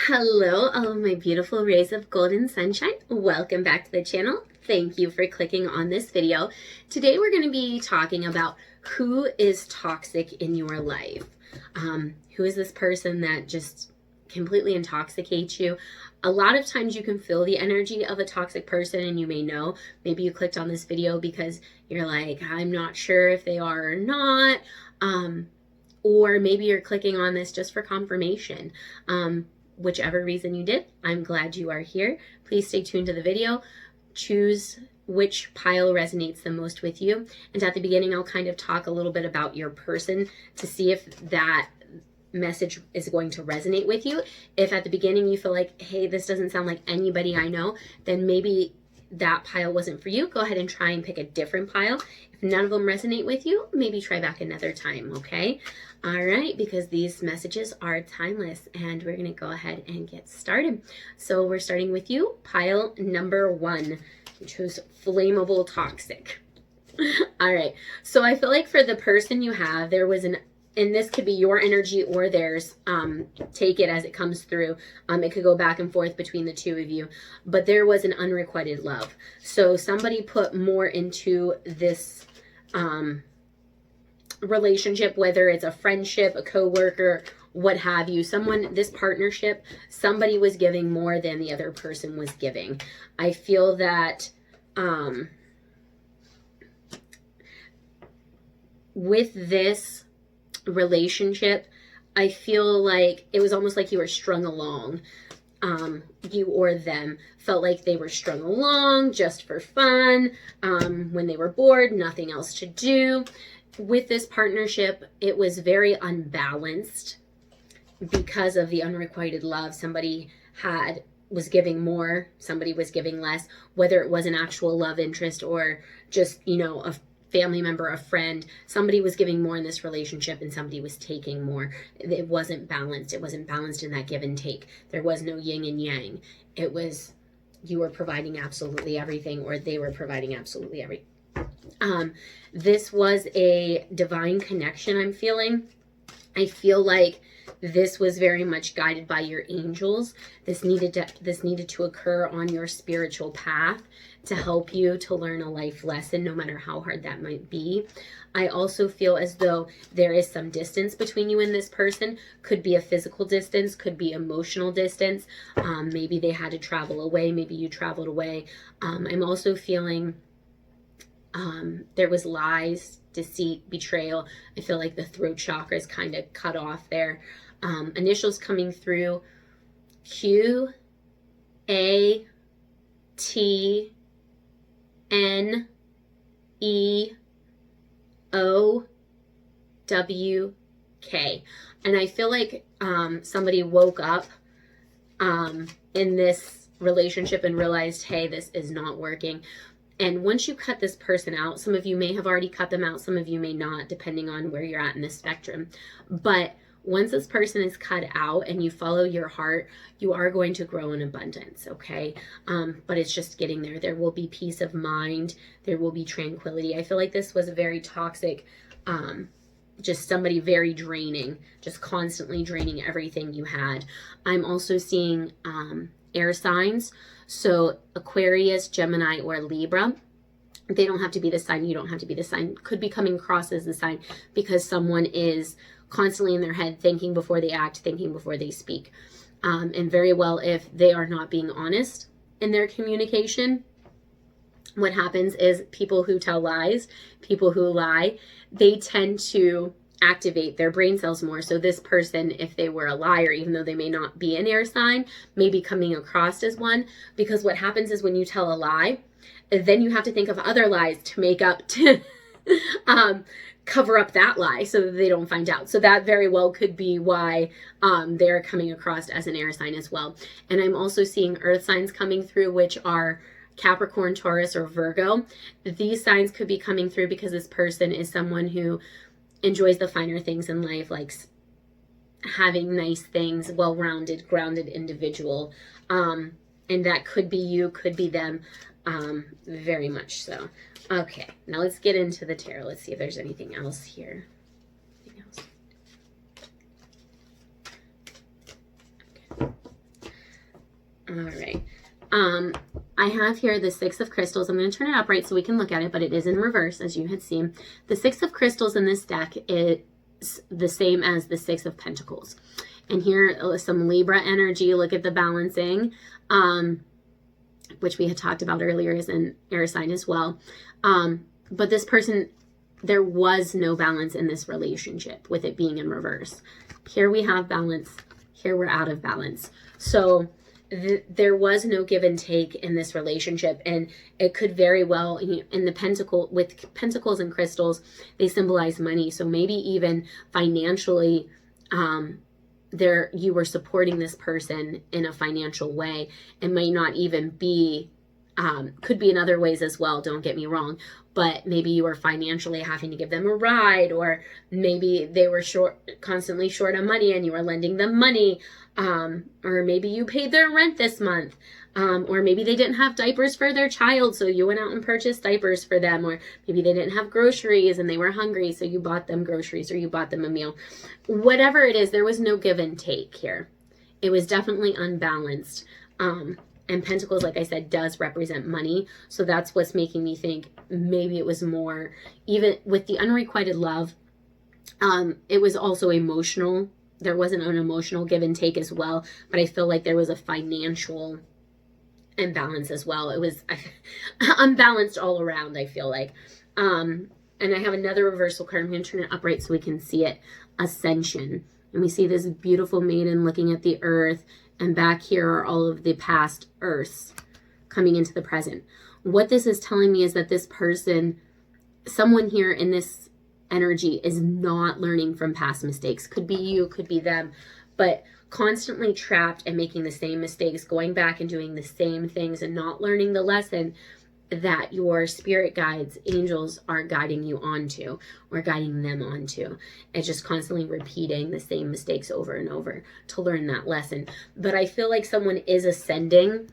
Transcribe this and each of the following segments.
Hello, all of my beautiful rays of golden sunshine. Welcome back to the channel. Thank you for clicking on this video. Today we're going to be talking about who is toxic in your life. Who is this person that just completely intoxicates you? A lot of times you can feel the energy of a toxic person, and you may know. Maybe you clicked on this video because you're like, I'm not sure if they are or not. Or maybe you're clicking on this just for confirmation. Whichever reason you did, I'm glad you are here. Please stay tuned to the video. Choose which pile resonates the most with you. And at the beginning, I'll kind of talk a little bit about your person to see if that message is going to resonate with you. If at the beginning you feel like, hey, this doesn't sound like anybody I know, then maybe that pile wasn't for you. Go ahead and try and pick a different pile. If none of them resonate with you, maybe try back another time, okay? All right, because these messages are timeless, and we're going to go ahead and get started. So we're starting with you, pile number 1, which was flammable toxic. All right, so I feel like for the person you have, there was and this could be your energy or theirs. Take it as it comes through. It could go back and forth between the two of you, but there was an unrequited love. So somebody put more into this relationship, whether it's a friendship, a coworker, what have you. This partnership, somebody was giving more than the other person was giving. I feel that with this relationship, I feel like it was almost like you were strung along. You or them felt like they were strung along just for fun. When they were bored, nothing else to do. With this partnership, it was very unbalanced because of the unrequited love. Somebody was giving more, somebody was giving less, whether it was an actual love interest or just, a family member, a friend. Somebody was giving more in this relationship and somebody was taking more. It wasn't balanced. It wasn't balanced in that give and take. There was no yin and yang. It was you were providing absolutely everything, or they were providing absolutely everything. This was a divine connection, I'm feeling. I feel like this was very much guided by your angels. This needed to occur on your spiritual path to help you to learn a life lesson, no matter how hard that might be. I also feel as though there is some distance between you and this person. Could be a physical distance, could be emotional distance. Maybe they had to travel away. Maybe you traveled away. I'm also feeling there was lies, deceit, betrayal. I feel like the throat chakra is kind of cut off there. Initials coming through: Q, A, T, N, E, O, W, K. And I feel like somebody woke up in this relationship and realized, hey, this is not working. And once you cut this person out, some of you may have already cut them out, some of you may not, depending on where you're at in the spectrum. But once this person is cut out and you follow your heart, you are going to grow in abundance, okay? But it's just getting there. There will be peace of mind. There will be tranquility. I feel like this was a very toxic, just somebody very draining, just constantly draining everything you had. I'm also seeing air signs. So Aquarius, Gemini, or Libra. They don't have to be the sign. You don't have to be the sign. Could be coming across as the sign because someone is constantly in their head thinking before they act, thinking before they speak. And very well, if they are not being honest in their communication, what happens is people who tell lies, people who lie, they tend to activate their brain cells more. So this person, if they were a liar, even though they may not be an air sign, may be coming across as one, because what happens is when you tell a lie, then you have to think of other lies to make up to cover up that lie so that they don't find out. So that very well could be why they're coming across as an air sign as well. And I'm also seeing earth signs coming through, which are Capricorn, Taurus, or Virgo. These signs could be coming through because this person is someone who enjoys the finer things in life, like having nice things, well-rounded, grounded individual. And that could be you, could be them, very much so. Okay, now let's get into the tarot. Let's see if there's anything else here. Anything else? Okay. right. I have here the Six of Crystals. I'm going to turn it upright so we can look at it, but it is in reverse, as you had seen. The Six of Crystals in this deck is the same as the Six of Pentacles. And here is some Libra energy. Look at the balancing, which we had talked about earlier, is an air sign as well. But this person, there was no balance in this relationship with it being in reverse. Here we have balance. Here we're out of balance. So there was no give and take in this relationship, and it could very well, in the pentacle, with pentacles and crystals, they symbolize money. So maybe even financially, you were supporting this person in a financial way. It might not even be, could be in other ways as well, don't get me wrong, but maybe you were financially having to give them a ride, or maybe they were constantly short of money and you were lending them money, or maybe you paid their rent this month, or maybe they didn't have diapers for their child, so you went out and purchased diapers for them, or maybe they didn't have groceries and they were hungry, so you bought them groceries or you bought them a meal. Whatever it is, there was no give and take here. It was definitely unbalanced. And Pentacles, like I said, does represent money. So that's what's making me think maybe it was more, even with the unrequited love, it was also emotional. There wasn't an emotional give and take as well, but I feel like there was a financial imbalance as well. It was unbalanced all around, I feel like. And I have another reversal card. I'm going to turn it upright so we can see it. Ascension. And we see this beautiful maiden looking at the earth. And back here are all of the past earths coming into the present. What this is telling me is that this person, someone here in this energy, is not learning from past mistakes. Could be you, could be them, but constantly trapped and making the same mistakes, going back and doing the same things and not learning the lesson that your spirit guides, angels, are guiding you onto, or guiding them onto. It's just constantly repeating the same mistakes over and over to learn that lesson. But I feel like someone is ascending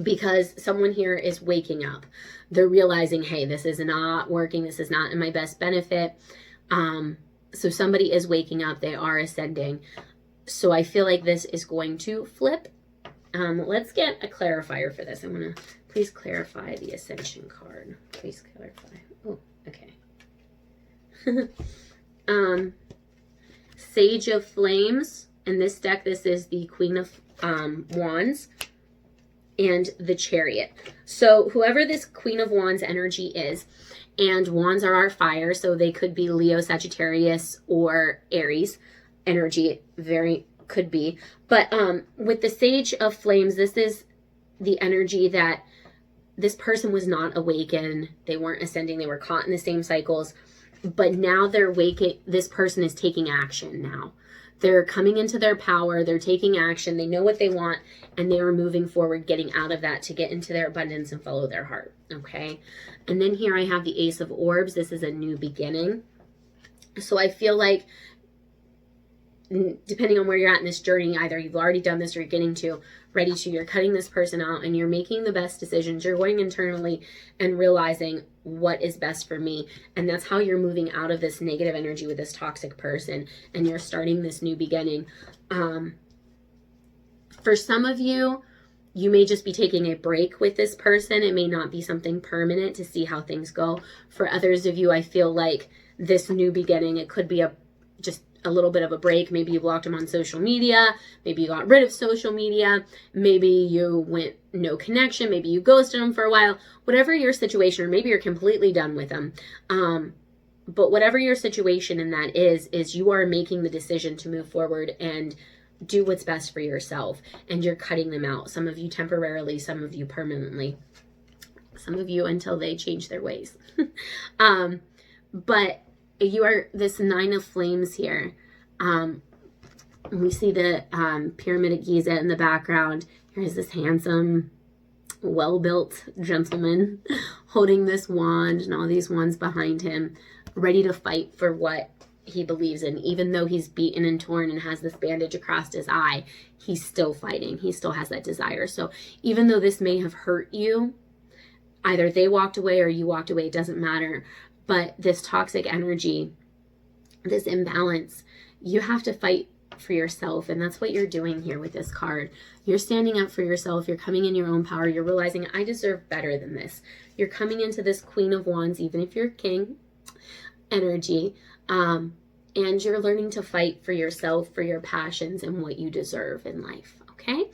because someone here is waking up. They're realizing, hey, this is not working. This is not in my best benefit. So somebody is waking up. They are ascending. So I feel like this is going to flip. Let's get a clarifier for this. I'm going to please clarify the Ascension card. Please clarify. Oh, okay. Sage of Flames. In this deck, this is the Queen of Wands and the Chariot. So whoever this Queen of Wands energy is, and wands are our fire, so they could be Leo, Sagittarius, or Aries energy, very could be. But with the Sage of Flames, this is the energy that this person was not awakened. They weren't ascending. They were caught in the same cycles. But now they're awakened. This person is taking action now. They're coming into their power. They're taking action. They know what they want. And they are moving forward, getting out of that to get into their abundance and follow their heart. Okay. And then here I have the Ace of Orbs. This is a new beginning. So I feel like, depending on where you're at in this journey, either you've already done this or you're getting to, ready to, you're cutting this person out and you're making the best decisions. You're going internally and realizing what is best for me. And that's how you're moving out of this negative energy with this toxic person. And you're starting this new beginning. For some of you, you may just be taking a break with this person. It may not be something permanent to see how things go. For others of you, I feel like this new beginning, it could be just a little bit of a break. Maybe you blocked them on social media. Maybe you got rid of social media. Maybe you went no connection. Maybe you ghosted them for a while. Whatever your situation, or maybe you're completely done with them. But whatever your situation in that is you are making the decision to move forward and do what's best for yourself. And you're cutting them out. Some of you temporarily, some of you permanently. Some of you until they change their ways. But you are this Nine of Flames here. We see the Pyramid of Giza in the background. Here's this handsome, well-built gentleman holding this wand and all these wands behind him, ready to fight for what he believes in. Even though he's beaten and torn and has this bandage across his eye, he's still fighting. He still has that desire. So even though this may have hurt you, either they walked away or you walked away, it doesn't matter. But this toxic energy, this imbalance, you have to fight up for yourself. And that's what you're doing here with this card. You're standing up for yourself. You're coming in your own power. You're realizing, I deserve better than this. You're coming into this Queen of Wands, even if you're king energy. And you're learning to fight for yourself, for your passions, and what you deserve in life. Okay?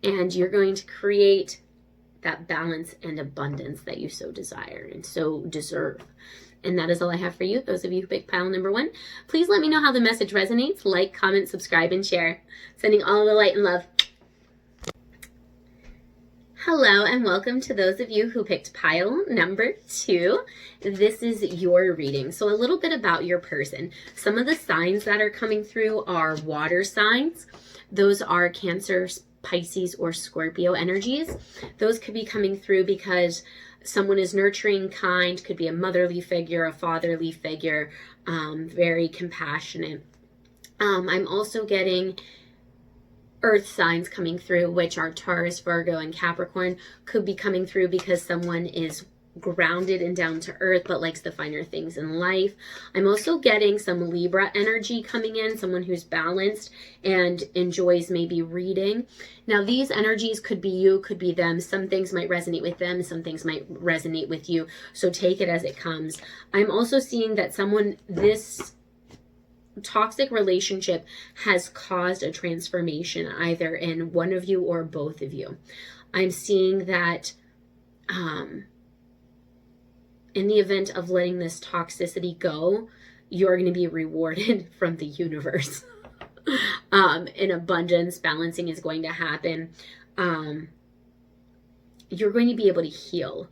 And you're going to create that balance and abundance that you so desire and so deserve. And that is all I have for you. Those of you who picked pile number 1, please let me know how the message resonates. Like, comment, subscribe, and share. Sending all the light and love. Hello, and welcome to those of you who picked pile number 2. This is your reading. So a little bit about your person. Some of the signs that are coming through are water signs. Those are Cancer, Pisces, or Scorpio energies. Those could be coming through because someone is nurturing, kind, could be a motherly figure, a fatherly figure, very compassionate. I'm also getting earth signs coming through, which are Taurus, Virgo, and Capricorn. Could be coming through because someone is grounded and down to earth but likes the finer things in life. I'm also getting some Libra energy coming in, someone who's balanced and enjoys maybe reading. Now these energies could be you, could be them. Some things might resonate with them, some things might resonate with you, so take it as it comes. I'm also seeing that this toxic relationship has caused a transformation either in one of you or both of you. I'm seeing that in the event of letting this toxicity go, you're going to be rewarded from the universe. In abundance, balancing is going to happen. You're going to be able to heal.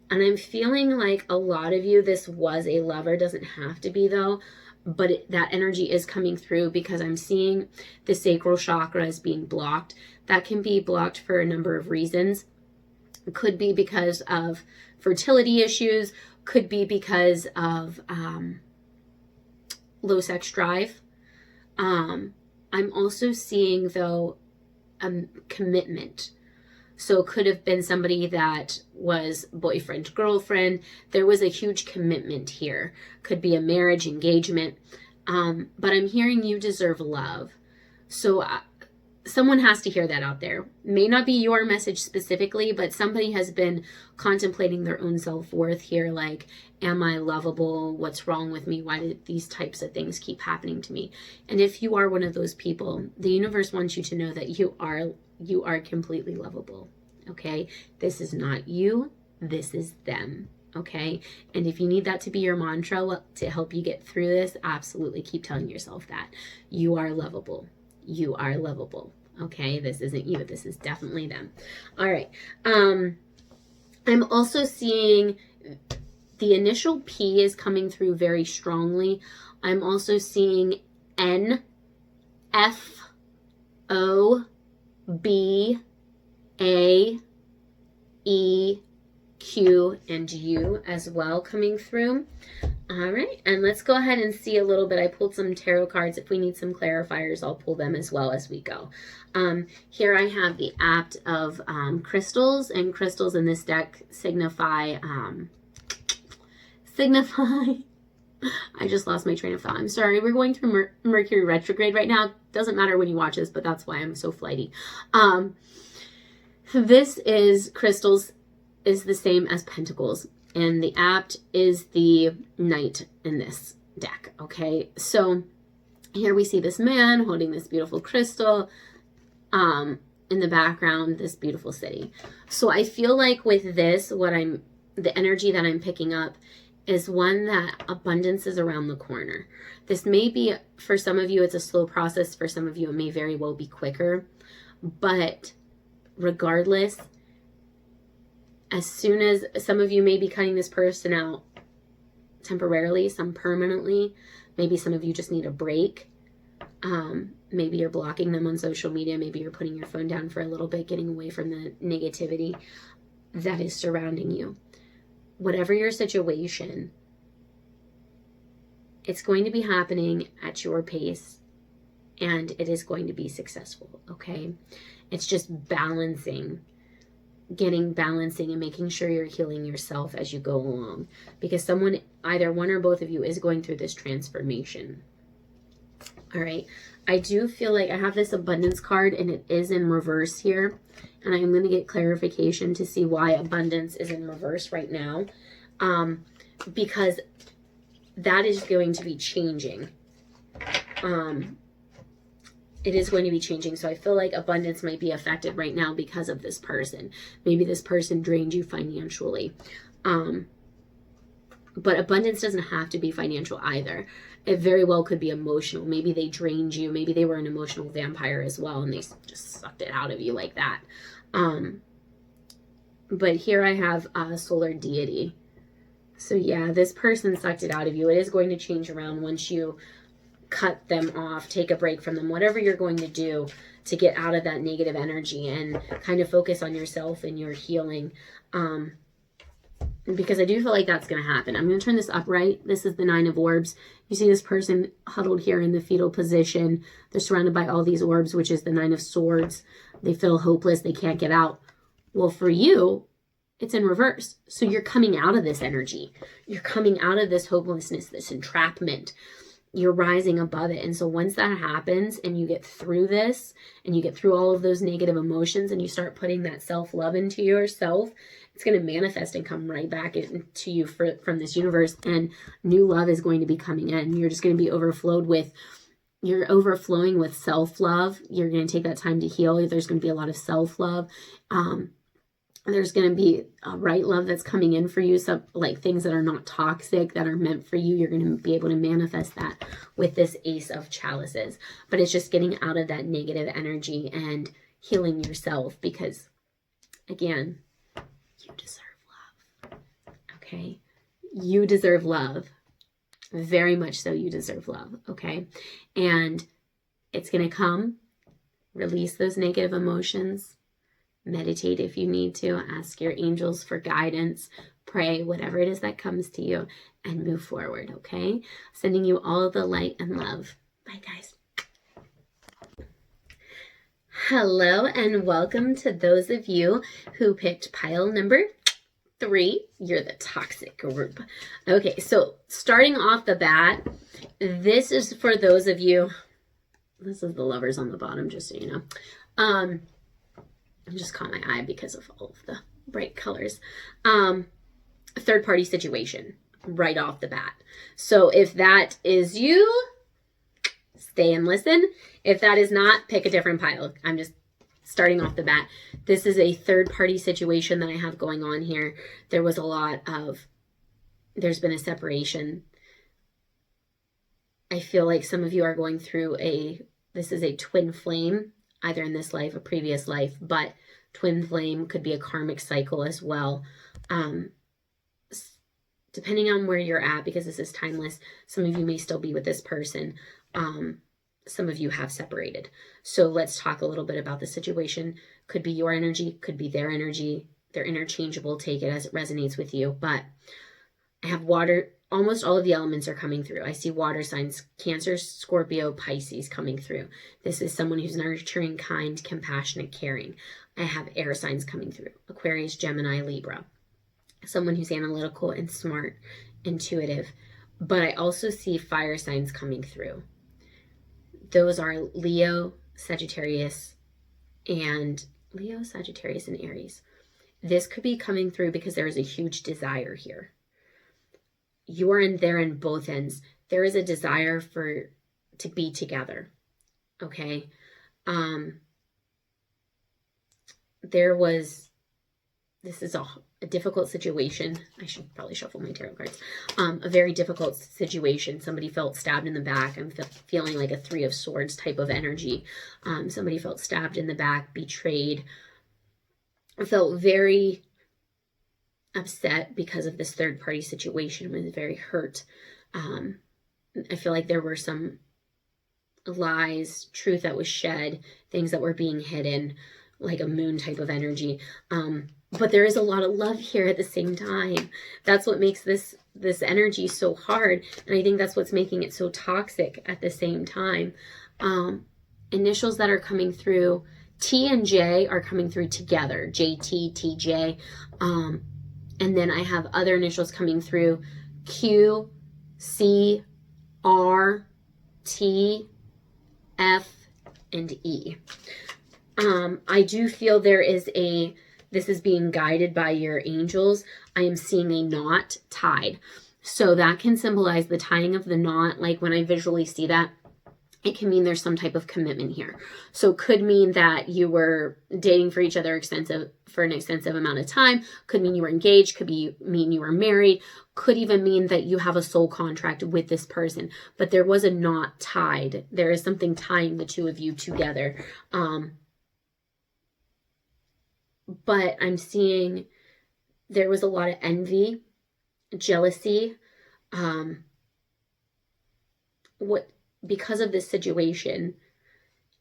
And I'm feeling like a lot of you, this was a lover. Doesn't have to be though. But that energy is coming through because I'm seeing the sacral chakra is being blocked. That can be blocked for a number of reasons. It could be because of fertility issues, could be because of low sex drive. I'm also seeing, though, commitment. So it could have been somebody that was boyfriend, girlfriend. There was a huge commitment here. Could be a marriage, engagement. But I'm hearing you deserve love. So someone has to hear that out there. May not be your message specifically, but somebody has been contemplating their own self-worth here. Like, am I lovable? What's wrong with me? Why did these types of things keep happening to me? And if you are one of those people, the universe wants you to know that you are completely lovable. Okay? This is not you. This is them. Okay? And if you need that to be your mantra to help you get through this, absolutely keep telling yourself that. You are lovable. You are lovable. Okay, this isn't you. This is definitely them. All right. I'm also seeing the initial P is coming through very strongly. I'm also seeing N, F, O, B, A, E, Q, and U as well coming through. All right, and let's go ahead and see a little bit. I pulled some tarot cards. If we need some clarifiers, I'll pull them as well as we go. Here I have the apt of crystals, and crystals in this deck signify, I just lost my train of thought. I'm sorry. We're going through Mercury retrograde right now. Doesn't matter when you watch this, but that's why I'm so flighty. This is crystals is the same as pentacles. And the apt is the knight in this deck, okay? So here we see this man holding this beautiful crystal. In the background, this beautiful city. So I feel like with this, the energy that I'm picking up is one that abundance is around the corner. This may be, for some of you, it's a slow process. For some of you, it may very well be quicker. But regardless, as soon as some of you may be cutting this person out temporarily, some permanently, maybe some of you just need a break. Maybe you're blocking them on social media. Maybe you're putting your phone down for a little bit, getting away from the negativity that is surrounding you. Whatever your situation, it's going to be happening at your pace and it is going to be successful, okay? It's just balancing and making sure you're healing yourself as you go along, because someone, either one or both of you, is going through this transformation. All right. I do feel like I have this abundance card and it is in reverse here. And I'm going to get clarification to see why abundance is in reverse right now. Because that is going to be changing. It is going to be changing. So I feel like abundance might be affected right now because of this person. Maybe this person drained you financially. But abundance doesn't have to be financial either. It very well could be emotional. Maybe they drained you. Maybe they were an emotional vampire as well, and they just sucked it out of you like that. But here I have a solar deity. So yeah, this person sucked it out of you. It is going to change around once you cut them off, take a break from them, whatever you're going to do to get out of that negative energy and kind of focus on yourself and your healing. Because I do feel like that's going to happen. I'm going to turn this upright. This is the 9 of Orbs. You see this person huddled here in the fetal position. They're surrounded by all these orbs, which is the 9 of Swords. They feel hopeless. They can't get out. Well, for you, it's in reverse. So you're coming out of this energy. You're coming out of this hopelessness, this entrapment. You're rising above it. And so once that happens and you get through this and you get through all of those negative emotions and you start putting that self-love into yourself, it's going to manifest and come right back into you from this universe, and new love is going to be coming in. You're just going to be overflowing with self-love. You're going to take that time to heal. There's going to be a lot of self-love. There's going to be a right love that's coming in for you. Some like things that are not toxic, that are meant for you. You're going to be able to manifest that with this Ace of Chalices. But it's just getting out of that negative energy and healing yourself, because again, you deserve love. Okay? You deserve love. Very much so, you deserve love. Okay? And it's going to come. Release those negative emotions. Meditate if you need to. Ask your angels for guidance. Pray, whatever it is that comes to you, and move forward, okay? Sending you all of the light and love. Bye, guys. Hello, and welcome to those of you who picked pile number 3. You're the toxic group. Okay, so starting off the bat, this is for those of you, this is the Lovers on the bottom, just so you know. I just caught my eye because of all of the bright colors. Third party situation right off the bat. So if that is you, stay and listen. If that is not, pick a different pile. I'm just starting off the bat. This is a third party situation that I have going on here. There's been a separation. I feel like some of you are going through this is a twin flame, either in this life or previous life, but twin flame could be a karmic cycle as well. Depending on where you're at, because this is timeless, some of you may still be with this person. Some of you have separated. So let's talk a little bit about the situation. Could be your energy, could be their energy. They're interchangeable. Take it as it resonates with you. But I have water. Almost all of the elements are coming through. I see water signs, Cancer, Scorpio, Pisces coming through. This is someone who's nurturing, kind, compassionate, caring. I have air signs coming through, Aquarius, Gemini, Libra. Someone who's analytical and smart, intuitive. But I also see fire signs coming through. Those are Leo, Sagittarius, and Aries. This could be coming through because there is a huge desire here. You are in there in both ends. There is a desire to be together. Okay. This is a difficult situation. I should probably shuffle my tarot cards. A very difficult situation. Somebody felt stabbed in the back. I'm feeling like a 3 of Swords type of energy. Somebody felt stabbed in the back, betrayed. I felt very upset because of this third party situation. I was very hurt. I feel like there were some lies, truth that was shed, things that were being hidden, like a moon type of energy. But there is a lot of love here at the same time. That's what makes this energy so hard. And I think that's what's making it so toxic at the same time. Initials that are coming through, T and J are coming through together. JT, TJ. And then I have other initials coming through, Q, C, R, T, F, and E. I do feel this is being guided by your angels. I am seeing a knot tied. So that can symbolize the tying of the knot. Like when I visually see that, it can mean there's some type of commitment here. So it could mean that you were dating for each other for an extensive amount of time. Could mean you were engaged. Could mean you were married. Could even mean that you have a soul contract with this person. But there was a knot tied. There is something tying the two of you together. But I'm seeing there was a lot of envy, jealousy, because of this situation,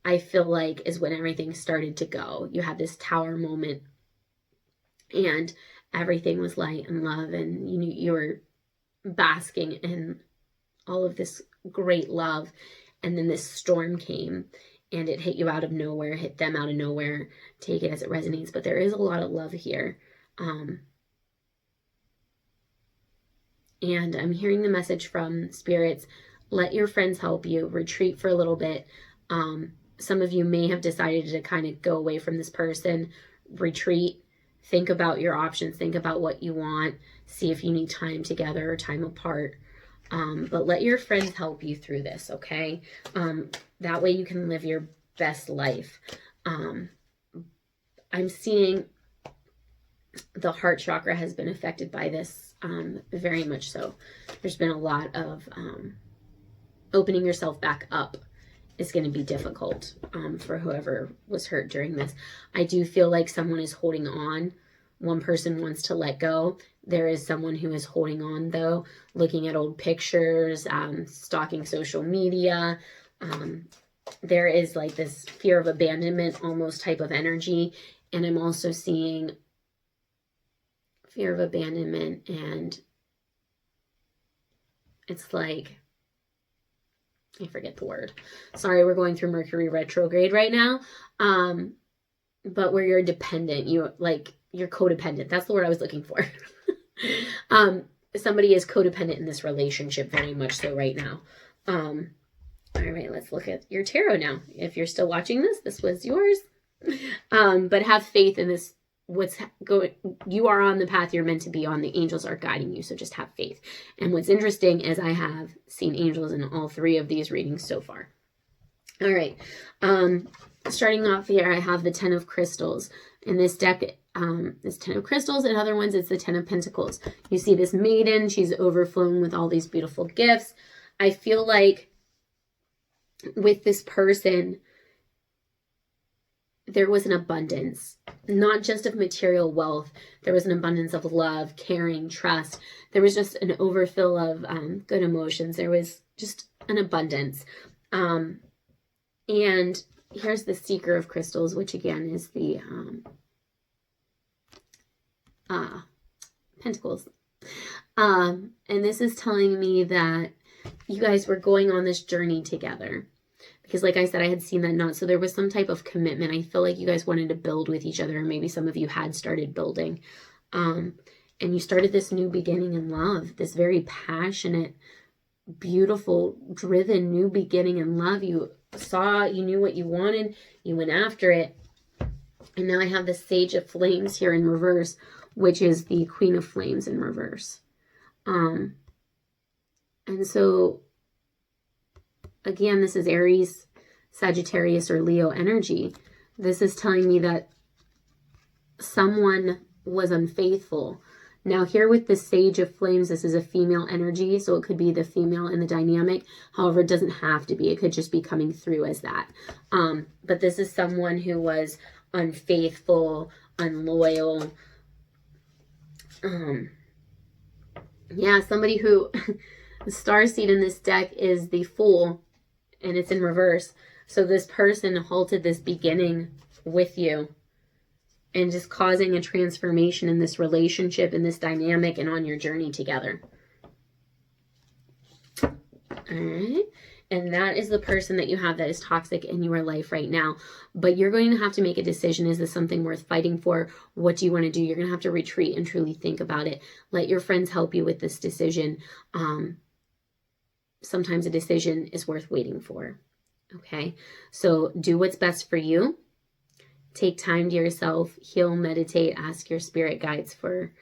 I feel like is when everything started to go. You had this tower moment and everything was light and love, and you were basking in all of this great love, and then this storm came and it hit you out of nowhere, hit them out of nowhere. Take it as it resonates, but there is a lot of love here. And I'm hearing the message from spirits: let your friends help you, retreat for a little bit. Some of you may have decided to kind of go away from this person, retreat, think about your options, think about what you want, see if you need time together or time apart. But let your friends help you through this, okay? That way you can live your best life. I'm seeing the heart chakra has been affected by this, very much so. There's been a lot of opening yourself back up is going to be difficult for whoever was hurt during this. I do feel like someone is holding on. One person wants to let go. There is someone who is holding on, though, looking at old pictures, stalking social media. There is like this fear of abandonment almost type of energy. And I'm also seeing fear of abandonment, and it's like, I forget the word. Sorry, we're going through Mercury retrograde right now. But where you're dependent, you're codependent. That's the word I was looking for. Somebody is codependent in this relationship very much so right now. All right, let's look at your tarot now. If you're still watching this was yours. But have faith in this. You are on the path you're meant to be on. The angels are guiding you, so just have faith. And what's interesting is I have seen angels in all three of these readings so far. All right, starting off here, I have the 10 of crystals. In this deck, this 10 of crystals. In other ones, it's the 10 of pentacles. You see this maiden, she's overflowing with all these beautiful gifts. I feel like with this person, there was an abundance, not just of material wealth. There was an abundance of love, caring, trust. There was just an overfill of good emotions. There was just an abundance. And here's the Seeker of Crystals, which again is the Pentacles. And this is telling me that you guys were going on this journey together. Because like I said, I had seen that knot. So there was some type of commitment. I feel like you guys wanted to build with each other. Or maybe some of you had started building. And you started this new beginning in love. This very passionate, beautiful, driven new beginning in love. You knew what you wanted. You went after it. And now I have the Sage of Flames here in reverse, which is the Queen of Flames in reverse. And so again, this is Aries, Sagittarius, or Leo energy. This is telling me that someone was unfaithful. Now here with the Sage of Flames, this is a female energy, so it could be the female in the dynamic. However, it doesn't have to be. It could just be coming through as that. But this is someone who was unfaithful, unloyal. Yeah, somebody who... The starseed in this deck is the Fool, and it's in reverse. So this person halted this beginning with you and just causing a transformation in this relationship, in this dynamic, and on your journey together. All right. And that is the person that you have that is toxic in your life right now. But you're going to have to make a decision. Is this something worth fighting for? What do you want to do? You're going to have to retreat and truly think about it. Let your friends help you with this decision. Sometimes a decision is worth waiting for. Okay, so do what's best for you. Take time to yourself, heal, meditate, ask your spirit guides for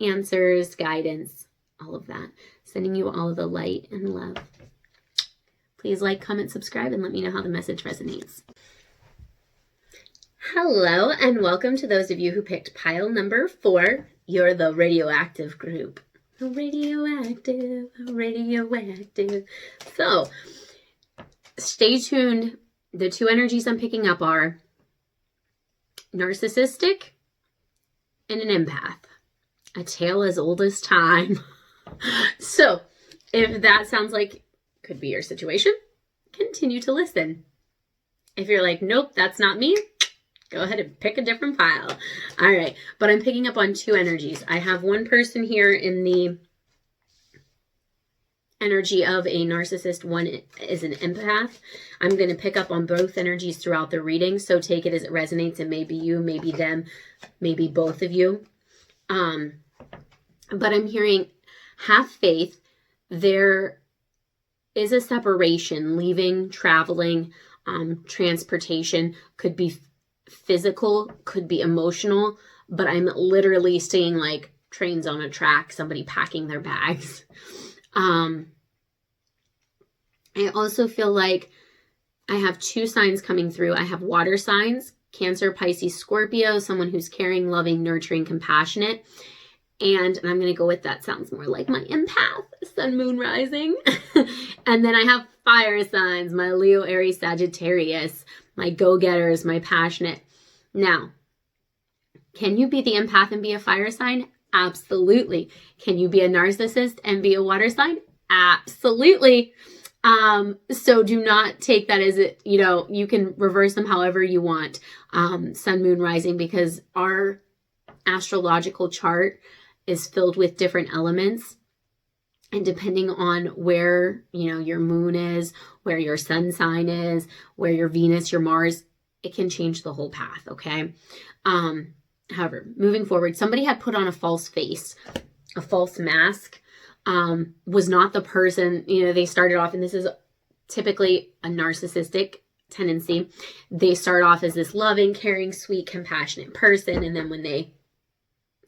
answers, guidance, all of that. Sending you all of the light and love. Please like, comment, subscribe, and let me know how the message resonates. Hello, and welcome to those of you who picked pile number 4. You're the radioactive group. Radioactive, radioactive. So, stay tuned. The 2 energies I'm picking up are narcissistic and an empath. A tale as old as time. So, if that sounds like could be your situation, continue to listen. If you're like, nope, that's not me, go ahead and pick a different pile. All right, but I'm picking up on 2 energies. I have one person here in the energy of a narcissist, one is an empath. I'm going to pick up on both energies throughout the reading, so take it as it resonates, and maybe you, maybe them, maybe both of you. But I'm hearing, have faith. There is a separation, leaving, traveling, transportation, could be physical, could be emotional, but I'm literally seeing like trains on a track, somebody packing their bags. I also feel like I have 2 signs coming through. I have water signs, Cancer, Pisces, Scorpio, someone who's caring, loving, nurturing, compassionate. And I'm going to go with that sounds more like my empath, sun, moon, rising. And then I have fire signs, my Leo, Aries, Sagittarius, my go-getters, my passionate. Now, can you be the empath and be a fire sign? Absolutely. Can you be a narcissist and be a water sign? Absolutely. So do not take that as it, you can reverse them however you want. Sun, moon, rising, because our astrological chart is filled with different elements. And depending on where, your moon is, where your sun sign is, where your Venus, your Mars, it can change the whole path. Okay. However, moving forward, somebody had put on a false face, a false mask, was not the person, they started off, and this is typically a narcissistic tendency. They start off as this loving, caring, sweet, compassionate person. And then when they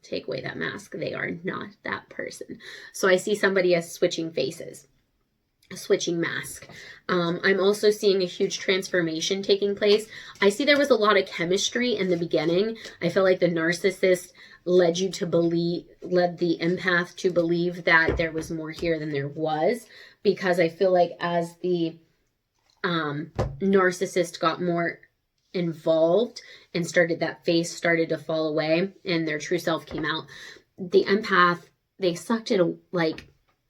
take away that mask, they are not that person. So I see somebody as switching faces, a switching mask. I'm also seeing a huge transformation taking place. I see there was a lot of chemistry in the beginning. I feel like the narcissist led the empath to believe that there was more here than there was, because I feel like as the narcissist got more involved and that face started to fall away and their true self came out, the empath, they sucked it like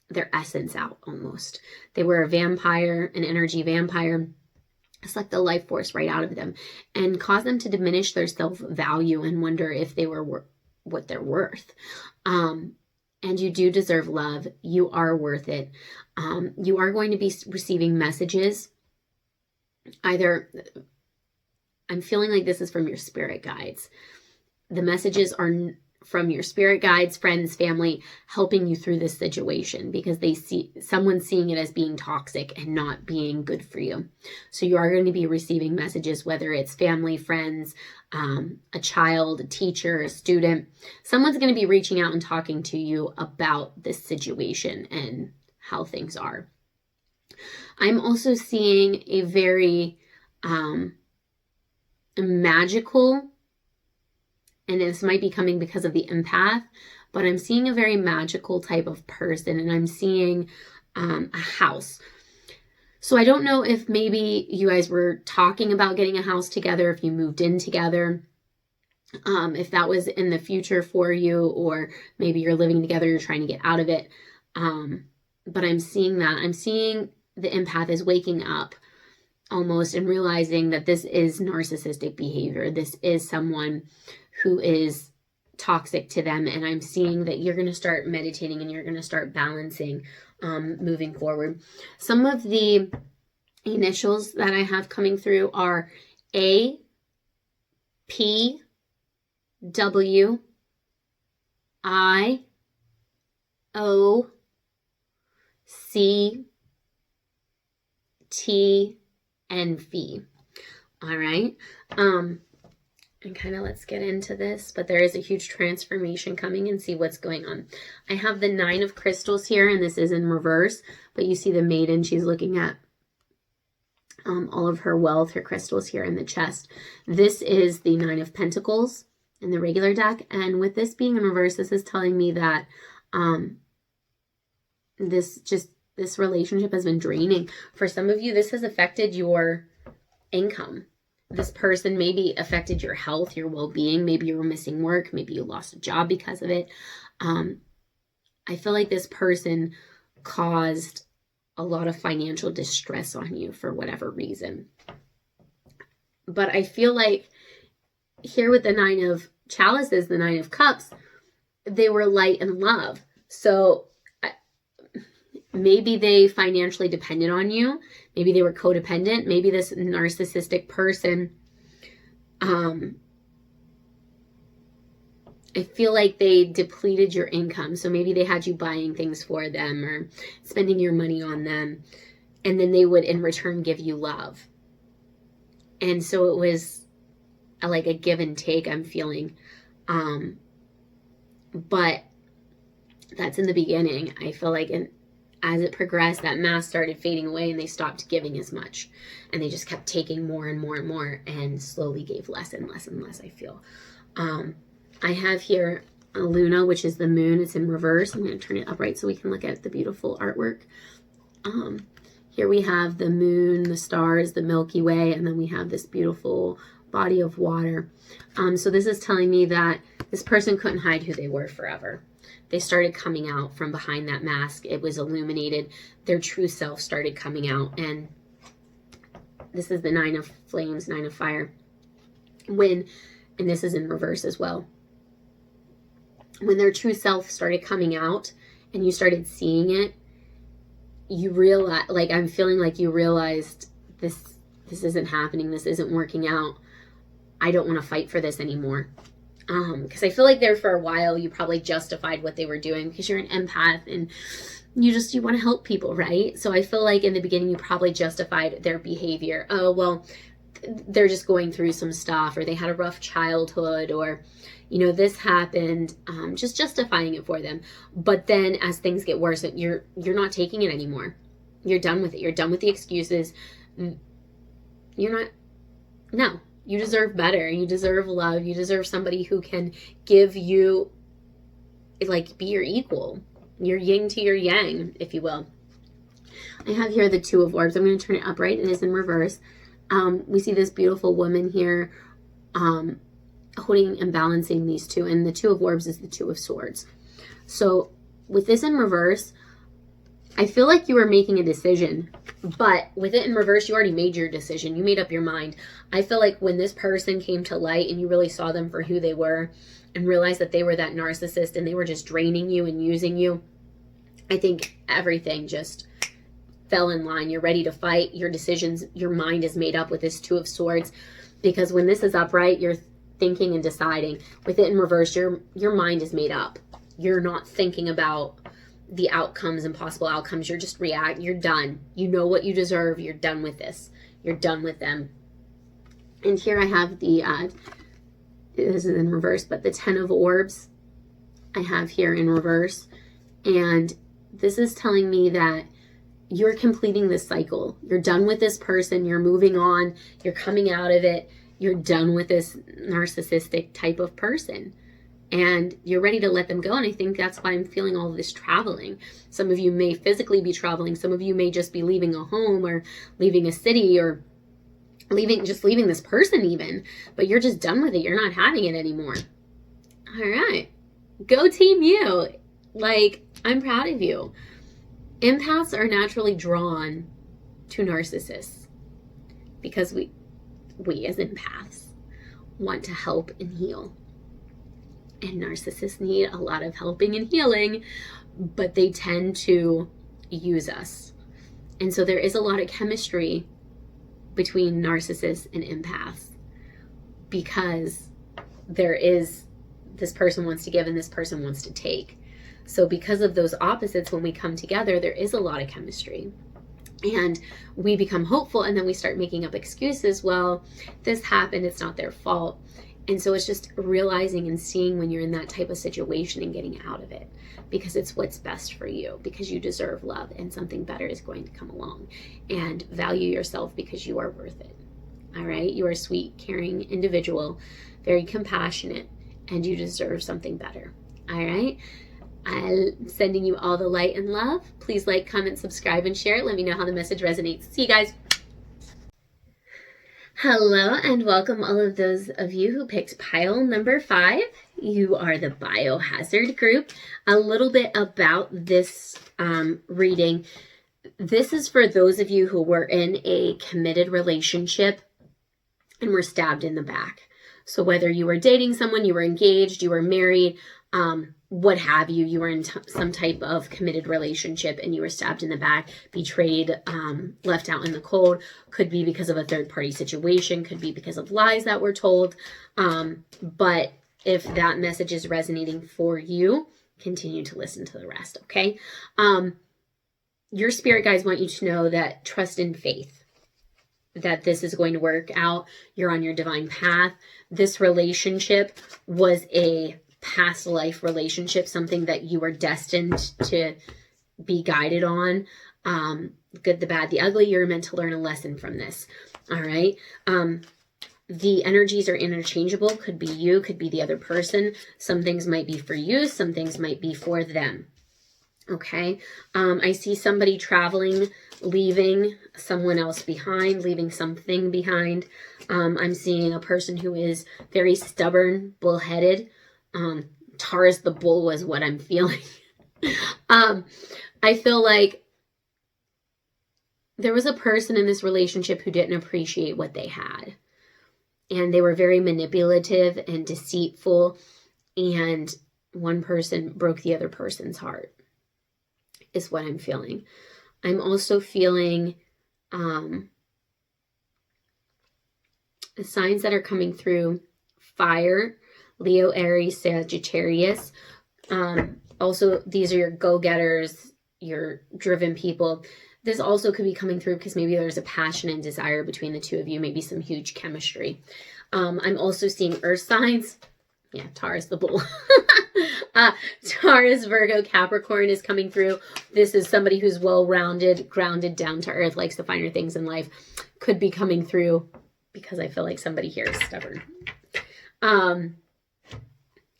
their essence out almost. They were a vampire, an energy vampire, sucked the life force right out of them and caused them to diminish their self-value and wonder if they were what they're worth. And you do deserve love. You are worth it. You are going to be receiving messages. Either, I'm feeling like this is from your spirit guides. The messages are from your spirit guides, friends, family, helping you through this situation, because they see someone's seeing it as being toxic and not being good for you. So you are going to be receiving messages, whether it's family, friends, a child, a teacher, a student. Someone's going to be reaching out and talking to you about this situation and how things are. I'm also seeing a very magical, and this might be coming because of the empath, but I'm seeing a very magical type of person, and I'm seeing a house. So I don't know if maybe you guys were talking about getting a house together, if you moved in together, if that was in the future for you, or maybe you're living together, you're trying to get out of it. But I'm seeing that. I'm seeing the empath is waking up almost and realizing that this is narcissistic behavior. This is someone who is toxic to them. And I'm seeing that you're going to start meditating and you're going to start balancing moving forward. Some of the initials that I have coming through are A, P, W, I, O, C, T, envy. All right. And kind of let's get into this, but there is a huge transformation coming and see what's going on. I have the 9 of crystals here, and this is in reverse, but you see the maiden, she's looking at all of her wealth, her crystals here in the chest. This is the 9 of pentacles in the regular deck, and with this being in reverse, this is telling me that this relationship has been draining. For some of you, this has affected your income. This person maybe affected your health, your well-being. Maybe you were missing work. Maybe you lost a job because of it. I feel like this person caused a lot of financial distress on you for whatever reason. But I feel like here with the 9 of chalices, the 9 of cups, they were light and love. So maybe they financially depended on you. Maybe they were codependent. Maybe this narcissistic person, I feel like they depleted your income. So maybe they had you buying things for them or spending your money on them. And then they would in return give you love. And so it was like a give and take, I'm feeling. But that's in the beginning. I feel like as it progressed, that mask started fading away and they stopped giving as much. And they just kept taking more and more and more and slowly gave less and less and less, I feel. I have here a Luna, which is the moon. It's in reverse. I'm going to turn it upright so we can look at the beautiful artwork. Here we have the moon, the stars, the Milky Way, and then we have this beautiful body of water. So this is telling me that this person couldn't hide who they were forever. They started coming out from behind that mask. It was illuminated. Their true self started coming out. And this is the 9 of flames, 9 of fire. And this is in reverse as well. When their true self started coming out and you started seeing it, you realize, like I'm feeling like you realized this isn't happening. This isn't working out. I don't want to fight for this anymore. Because I feel like there for a while you probably justified what they were doing because you're an empath and you want to help people, right? So I feel like in the beginning you probably justified their behavior. Oh, well, they're just going through some stuff, or they had a rough childhood, or this happened, just justifying it for them. But then as things get worse, you're not taking it anymore. You're done with it. You're done with the excuses. No, you deserve better. You deserve love. You deserve somebody who can give you, like, be your equal, your yin to your yang, if you will. I have here the 2 of orbs. I'm going to turn it upright. It is in reverse. We see this beautiful woman here, holding and balancing these two, and the 2 of orbs is the 2 of swords. So with this in reverse, I feel like you were making a decision, but with it in reverse, you already made your decision. You made up your mind. I feel like when this person came to light and you really saw them for who they were and realized that they were that narcissist and they were just draining you and using you, I think everything just fell in line. You're ready to fight. Your decisions, your mind is made up with this 2 of swords, because when this is upright, you're thinking and deciding. With it in reverse, your mind is made up. You're not thinking about the outcomes and possible outcomes. You're just you're done. You know what you deserve. You're done with this. You're done with them. And here I have this is in reverse, but the 10 of orbs I have here in reverse. And this is telling me that you're completing this cycle. You're done with this person. You're moving on. You're coming out of it. You're done with this narcissistic type of person. And you're ready to let them go. And I think that's why I'm feeling all of this traveling. Some of you may physically be traveling. Some of you may just be leaving a home or leaving a city or leaving this person even. But you're just done with it. You're not having it anymore. All right. Go team you. Like, I'm proud of you. Empaths are naturally drawn to narcissists because we as empaths want to help and heal. And narcissists need a lot of helping and healing, but they tend to use us. And so there is a lot of chemistry between narcissists and empaths, because there is, this person wants to give and this person wants to take. So because of those opposites, when we come together, there is a lot of chemistry. And we become hopeful, and then we start making up excuses. Well, this happened, it's not their fault. And so it's just realizing and seeing when you're in that type of situation and getting out of it, because it's what's best for you, because you deserve love and something better is going to come along. And value yourself because you are worth it. All right? You are a sweet, caring individual, very compassionate, and you deserve something better. All right? I'm sending you all the light and love. Please like, comment, subscribe, and share it. Let me know how the message resonates. See you guys. Hello, and welcome all of those of you who picked pile number 5. You are the biohazard group. A little bit about this reading. This is for those of you who were in a committed relationship and were stabbed in the back. So whether you were dating someone, you were engaged, you were married, what have you, you were in some type of committed relationship and you were stabbed in the back, betrayed, left out in the cold. Could be because of a third-party situation, could be because of lies that were told. But if that message is resonating for you, continue to listen to the rest, okay? Your spirit guides want you to know that trust in faith, that this is going to work out. You're on your divine path. This relationship was a past life relationship, something that you were destined to be guided on. Good, the bad, the ugly. You're meant to learn a lesson from this. All right. The energies are interchangeable. Could be you, could be the other person. Some things might be for you. Some things might be for them. Okay. I see somebody traveling, leaving someone else behind, leaving something behind. I'm seeing a person who is very stubborn, bullheaded. Taurus the bull was what I'm feeling. I feel like there was a person in this relationship who didn't appreciate what they had. And they were very manipulative and deceitful. And one person broke the other person's heart, is what I'm feeling. I'm also feeling the signs that are coming through: fire, Leo, Aries, Sagittarius. Also, these are your go-getters, your driven people. This also could be coming through because maybe there's a passion and desire between the two of you, maybe some huge chemistry. I'm also seeing earth signs. Yeah, Taurus the bull. Taurus, Virgo, Capricorn is coming through. This is somebody who's well-rounded, grounded, down to earth, likes the finer things in life. Could be coming through because I feel like somebody here is stubborn.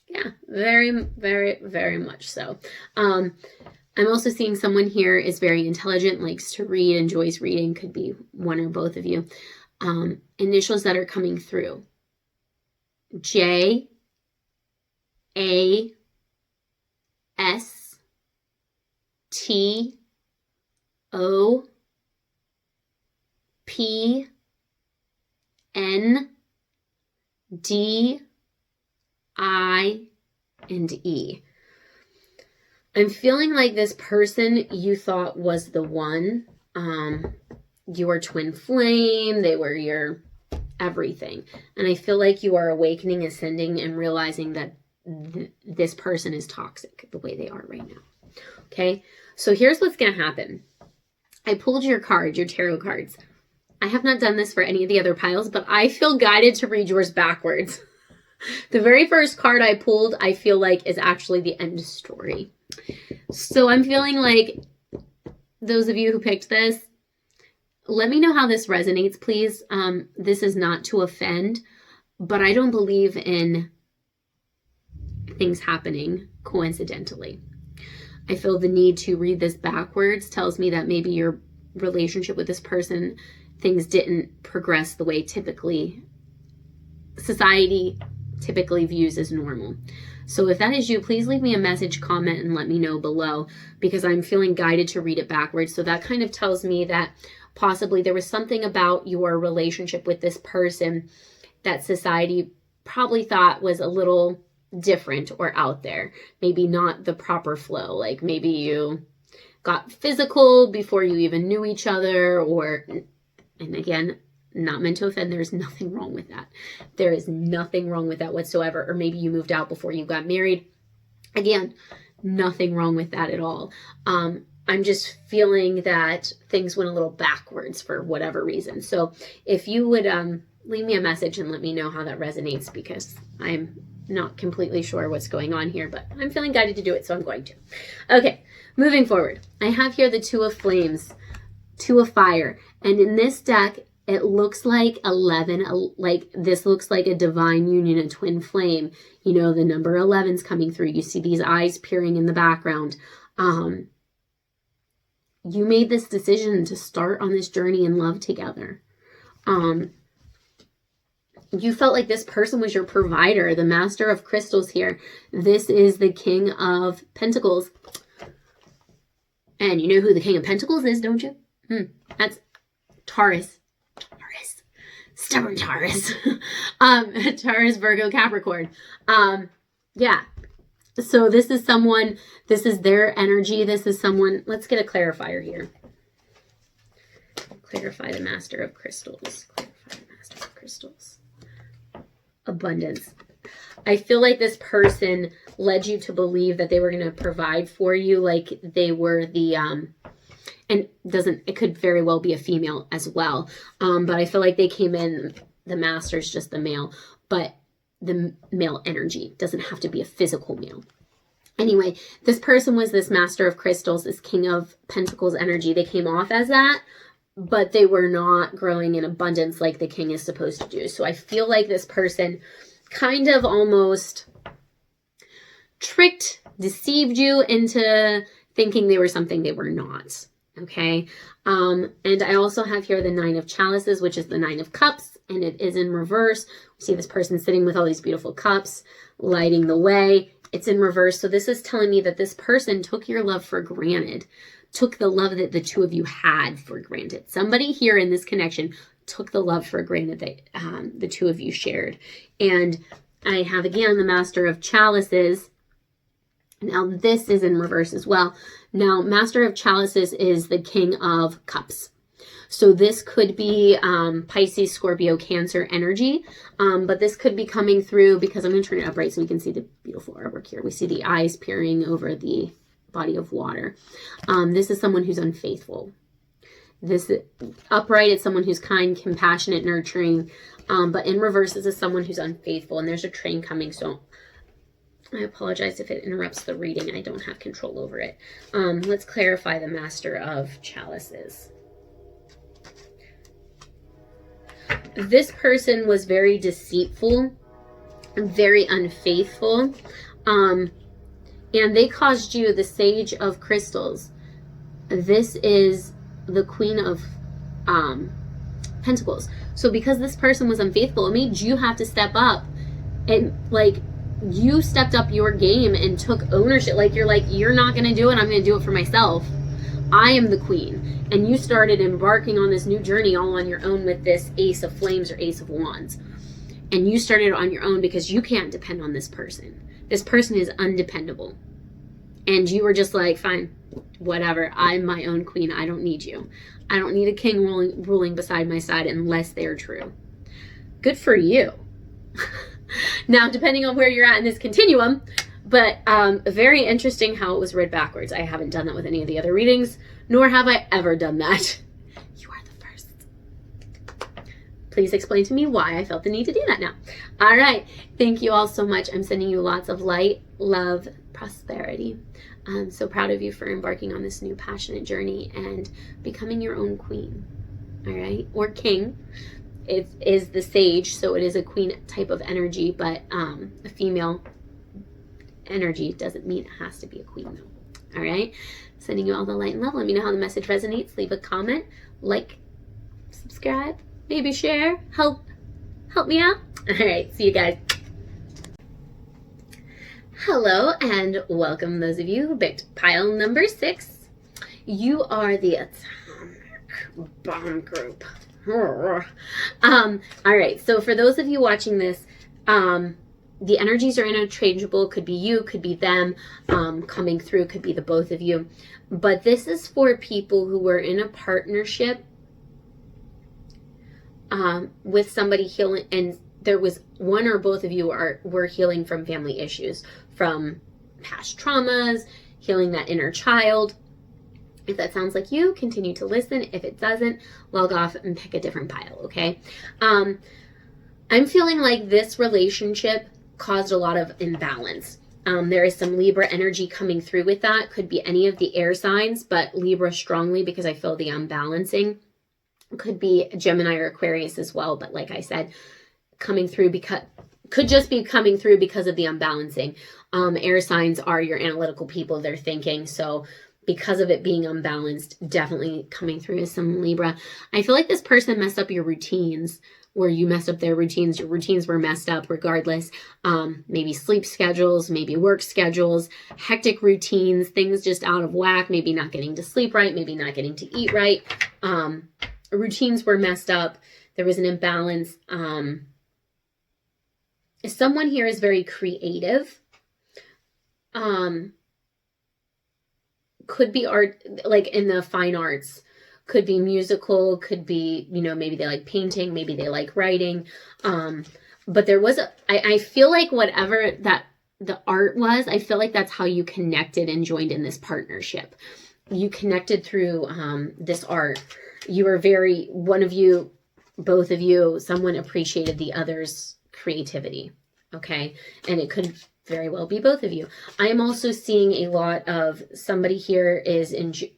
Yeah, very, very, very much so. I'm also seeing someone here is very intelligent, likes to read, enjoys reading. Could be one or both of you. Initials that are coming through: J, A, S, T, O, P, N, D, I, and E. I'm feeling like this person you thought was the one. Your twin flame. They were your everything. And I feel like you are awakening, ascending, and realizing that this person is toxic the way they are right now. Okay? So here's what's going to happen. I pulled your card, your tarot cards. I have not done this for any of the other piles, but I feel guided to read yours backwards. The very first card I pulled, I feel like, is actually the end story. So I'm feeling like those of you who picked this, let me know how this resonates, please. This is not to offend, but I don't believe in things happening coincidentally. I feel the need to read this backwards tells me that maybe your relationship with this person, things didn't progress the way typically society typically views as normal. So if that is you, please leave me a message, comment, and let me know below, because I'm feeling guided to read it backwards. So that kind of tells me that possibly there was something about your relationship with this person that society probably thought was a little different or out there. Maybe not the proper flow. Like maybe you got physical before you even knew each other, or, and again, not meant to offend, there's nothing wrong with that. There is nothing wrong with that whatsoever. Or maybe you moved out before you got married. Again, nothing wrong with that at all. I'm just feeling that things went a little backwards for whatever reason. So if you would leave me a message and let me know how that resonates, because I'm not completely sure what's going on here, but I'm feeling guided to do it, so I'm going to. Okay, moving forward. I have here the Two of Flames, Two of Fire. And in this deck, it looks like 11, like this looks like a divine union, a twin flame. You know, the number 11's coming through. You see these eyes peering in the background. You made this decision to start on this journey in love together. You felt like this person was your provider, the Master of Crystals here. This is the King of Pentacles. And you know who the King of Pentacles is, don't you? That's Taurus. Taurus. Stubborn Taurus. Taurus, Virgo, Capricorn. Yeah. So this is someone, this is their energy. This is someone, let's get a clarifier here. Clarify the Master of Crystals. Clarify the Master of Crystals. Abundance. I feel like this person led you to believe that they were going to provide for you, like they were the, and it could very well be a female as well. But I feel like they came in, the Master's just the male, but the male energy doesn't have to be a physical male. Anyway, this person was this Master of Crystals, this King of Pentacles energy. They came off as that, but they were not growing in abundance like the King is supposed to do. So I feel like this person kind of almost tricked, deceived you into thinking they were something they were not. Okay. And I also have here the Nine of Chalices, which is the Nine of Cups, and it is in reverse. We see this person sitting with all these beautiful cups, lighting the way. It's in reverse. So this is telling me that this person took your love for granted, took the love that the two of you had for granted. Somebody here in this connection took the love for granted that the two of you shared. And I have, again, the Master of Chalices. Now, this is in reverse as well. Now, Master of Chalices is the King of Cups. So this could be Pisces, Scorpio, Cancer energy. But this could be coming through, because I'm going to turn it upright so we can see the beautiful artwork here. We see the eyes peering over the body of water. This is someone who's unfaithful. This upright, it's someone who's kind, compassionate, nurturing. But in reverse, this is someone who's unfaithful. And there's a train coming, so I apologize if it interrupts the reading. I don't have control over it. Let's clarify the Master of Chalices. This person was very deceitful, very unfaithful, and they caused you the Sage of Crystals. This is the Queen of Pentacles. So because this person was unfaithful, it made you have to step up, and like you stepped up your game and took ownership. Like you're not going to do it. I'm going to do it for myself. I am the queen. And you started embarking on this new journey all on your own with this Ace of Flames or Ace of Wands. And you started on your own because you can't depend on this person. This person is undependable. And you were just like, fine, whatever. I'm my own queen. I don't need you. I don't need a king ruling beside my side unless they're true. Good for you. Now, depending on where you're at in this continuum, but very interesting how it was read backwards. I haven't done that with any of the other readings, nor have I ever done that. You are the first. Please explain to me why I felt the need to do that now. All right. Thank you all so much. I'm sending you lots of light, love, prosperity. I'm so proud of you for embarking on this new passionate journey and becoming your own queen. All right. Or king. It is the Sage, so it is a queen type of energy, but a female energy doesn't mean it has to be a queen, though. All right? Sending you all the light and love. Let me know how the message resonates. Leave a comment, like, subscribe, maybe share. Help me out. All right. See you guys. Hello, and welcome those of you who picked pile number 6. You are the Atomic Bomb Group. All right, so for those of you watching this, the energies are interchangeable. Could be you, could be them, coming through, could be the both of you. But this is for people who were in a partnership with somebody healing, and there was one or both of you were healing from family issues, from past traumas, healing that inner child. If that sounds like you, continue to listen. If it doesn't, log off and pick a different pile, okay? I'm feeling like this relationship caused a lot of imbalance. There is some Libra energy coming through with that. Could be any of the air signs, but Libra strongly because I feel the unbalancing. Could be Gemini or Aquarius as well, but like I said, coming through because could just be coming through because of the unbalancing. Air signs are your analytical people, they're thinking. So because of it being unbalanced, definitely coming through as some Libra. I feel like this person messed up your routines, where you messed up their routines. Your routines were messed up regardless. Maybe sleep schedules, maybe work schedules, hectic routines, things just out of whack, maybe not getting to sleep right, maybe not getting to eat right. Routines were messed up. There was an imbalance. Someone here is very creative. Could be art, like in the fine arts, could be musical, could be, maybe they like painting, maybe they like writing. But there was I feel like whatever that the art was, I feel like that's how you connected and joined in this partnership. You connected through this art. You were one of you, both of you, someone appreciated the other's creativity. Okay. And it could very well be both of you. I am also seeing a lot of somebody here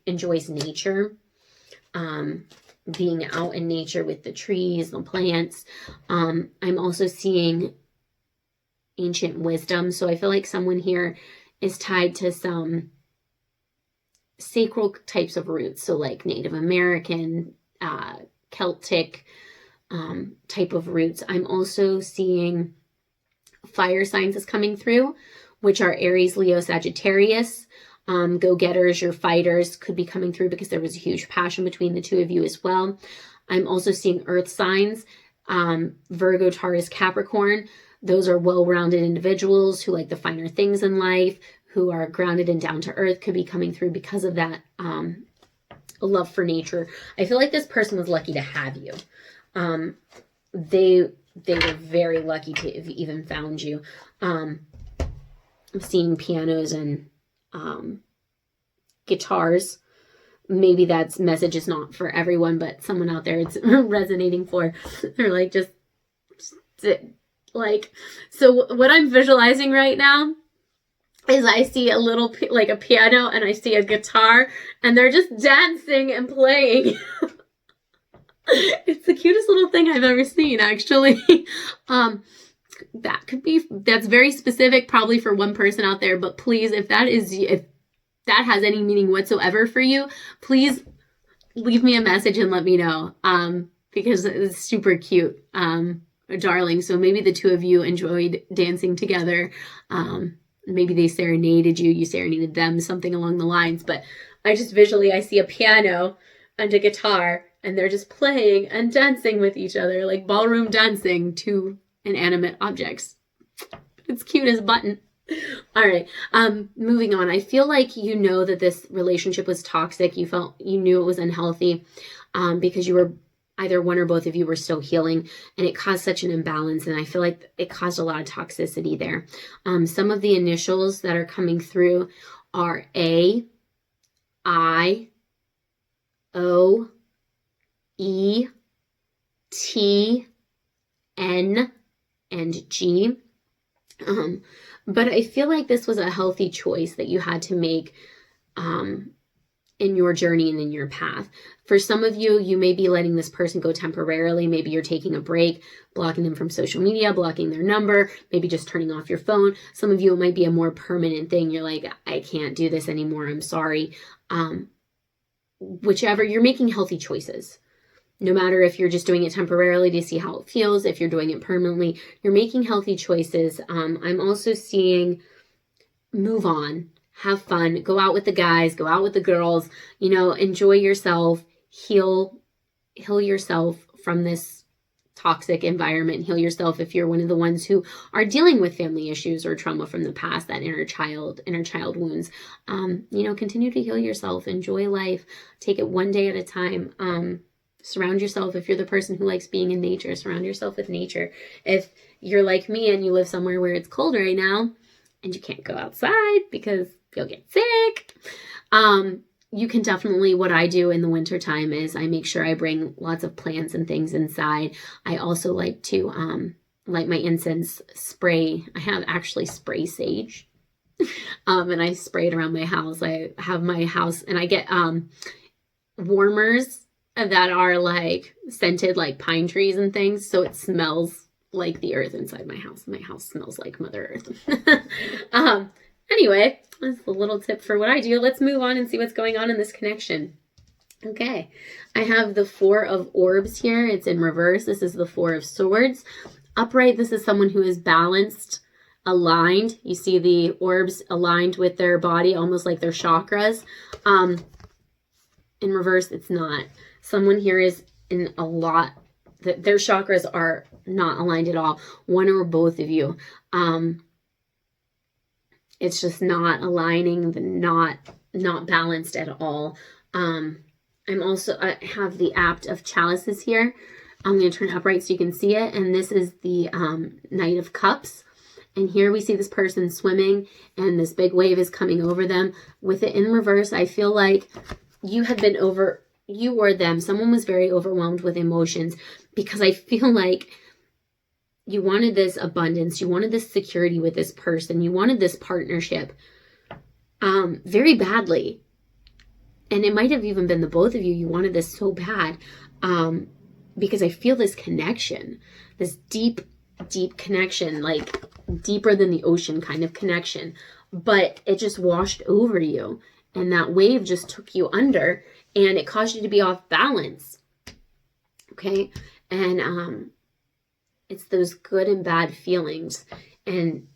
enjoys nature, being out in nature with the trees, the plants. I'm also seeing ancient wisdom. So I feel like someone here is tied to some sacral types of roots. So like Native American, Celtic type of roots. I'm also seeing fire signs is coming through, which are Aries, Leo, Sagittarius. Go-getters, your fighters could be coming through because there was a huge passion between the two of you as well. I'm also seeing earth signs, Virgo, Taurus, Capricorn. Those are well-rounded individuals who like the finer things in life, who are grounded and down to earth, could be coming through because of that love for nature. I feel like this person was lucky to have you. They were very lucky to have even found you. I'm seeing pianos and guitars. Maybe that message is not for everyone, but someone out there it's resonating for. They're like, just like, so what I'm visualizing right now is I see a little, like a piano, and I see a guitar, and they're just dancing and playing. It's the cutest little thing I've ever seen, actually. That's very specific, probably for one person out there, but please, if that has any meaning whatsoever for you, please leave me a message and let me know, because it's super cute, darling. So maybe the two of you enjoyed dancing together. Maybe they serenaded you, you serenaded them, something along the lines. But I just visually, I see a piano and a guitar, and they're just playing and dancing with each other, like ballroom dancing to inanimate objects. It's cute as a button. All right. Moving on. I feel like that this relationship was toxic. You knew it was unhealthy, because you were either one or both of you were still healing, and it caused such an imbalance. And I feel like it caused a lot of toxicity there. Some of the initials that are coming through are A, I, O, E, T, N, and G. But I feel like this was a healthy choice that you had to make in your journey and in your path. For some of you, you may be letting this person go temporarily. Maybe you're taking a break, blocking them from social media, blocking their number, maybe just turning off your phone. Some of you, it might be a more permanent thing. You're like, I can't do this anymore. I'm sorry. Whichever, you're making healthy choices. No matter if you're just doing it temporarily to see how it feels, if you're doing it permanently, you're making healthy choices. I'm also seeing move on, have fun, go out with the guys, go out with the girls, enjoy yourself, heal yourself from this toxic environment, heal yourself if you're one of the ones who are dealing with family issues or trauma from the past, that inner child wounds. Continue to heal yourself, enjoy life, take it one day at a time. Surround yourself, if you're the person who likes being in nature, surround yourself with nature. If you're like me and you live somewhere where it's cold right now and you can't go outside because you'll get sick, you can definitely, what I do in the wintertime is I make sure I bring lots of plants and things inside. I also like to light my incense, spray. I have actually spray sage. And I spray it around my house. I have my house, and I get warmers that are like scented like pine trees and things, so it smells like the earth inside my house. My house smells like Mother Earth. Anyway, that's a little tip for what I do. Let's move on and see what's going on in this connection. Okay, I have the Four of Orbs here. It's in reverse. This is the Four of Swords. Upright, this is someone who is balanced, aligned. You see the orbs aligned with their body, almost like their chakras. In reverse, it's not. Someone here is in a lot, their chakras are not aligned at all. One or both of you. It's just not aligning, not balanced at all. I have the Apt of Chalices here. I'm going to turn it upright so you can see it. And this is the Knight of Cups. And here we see this person swimming, and this big wave is coming over them. With it in reverse, I feel like you or them, someone was very overwhelmed with emotions, because I feel like you wanted this abundance, you wanted this security with this person, you wanted this partnership very badly. And it might have even been the both of you. You wanted this so bad because I feel this connection, this deep, deep connection, like deeper than the ocean kind of connection. But it just washed over you. And that wave just took you under, and it caused you to be off balance. Okay? And it's those good and bad feelings. And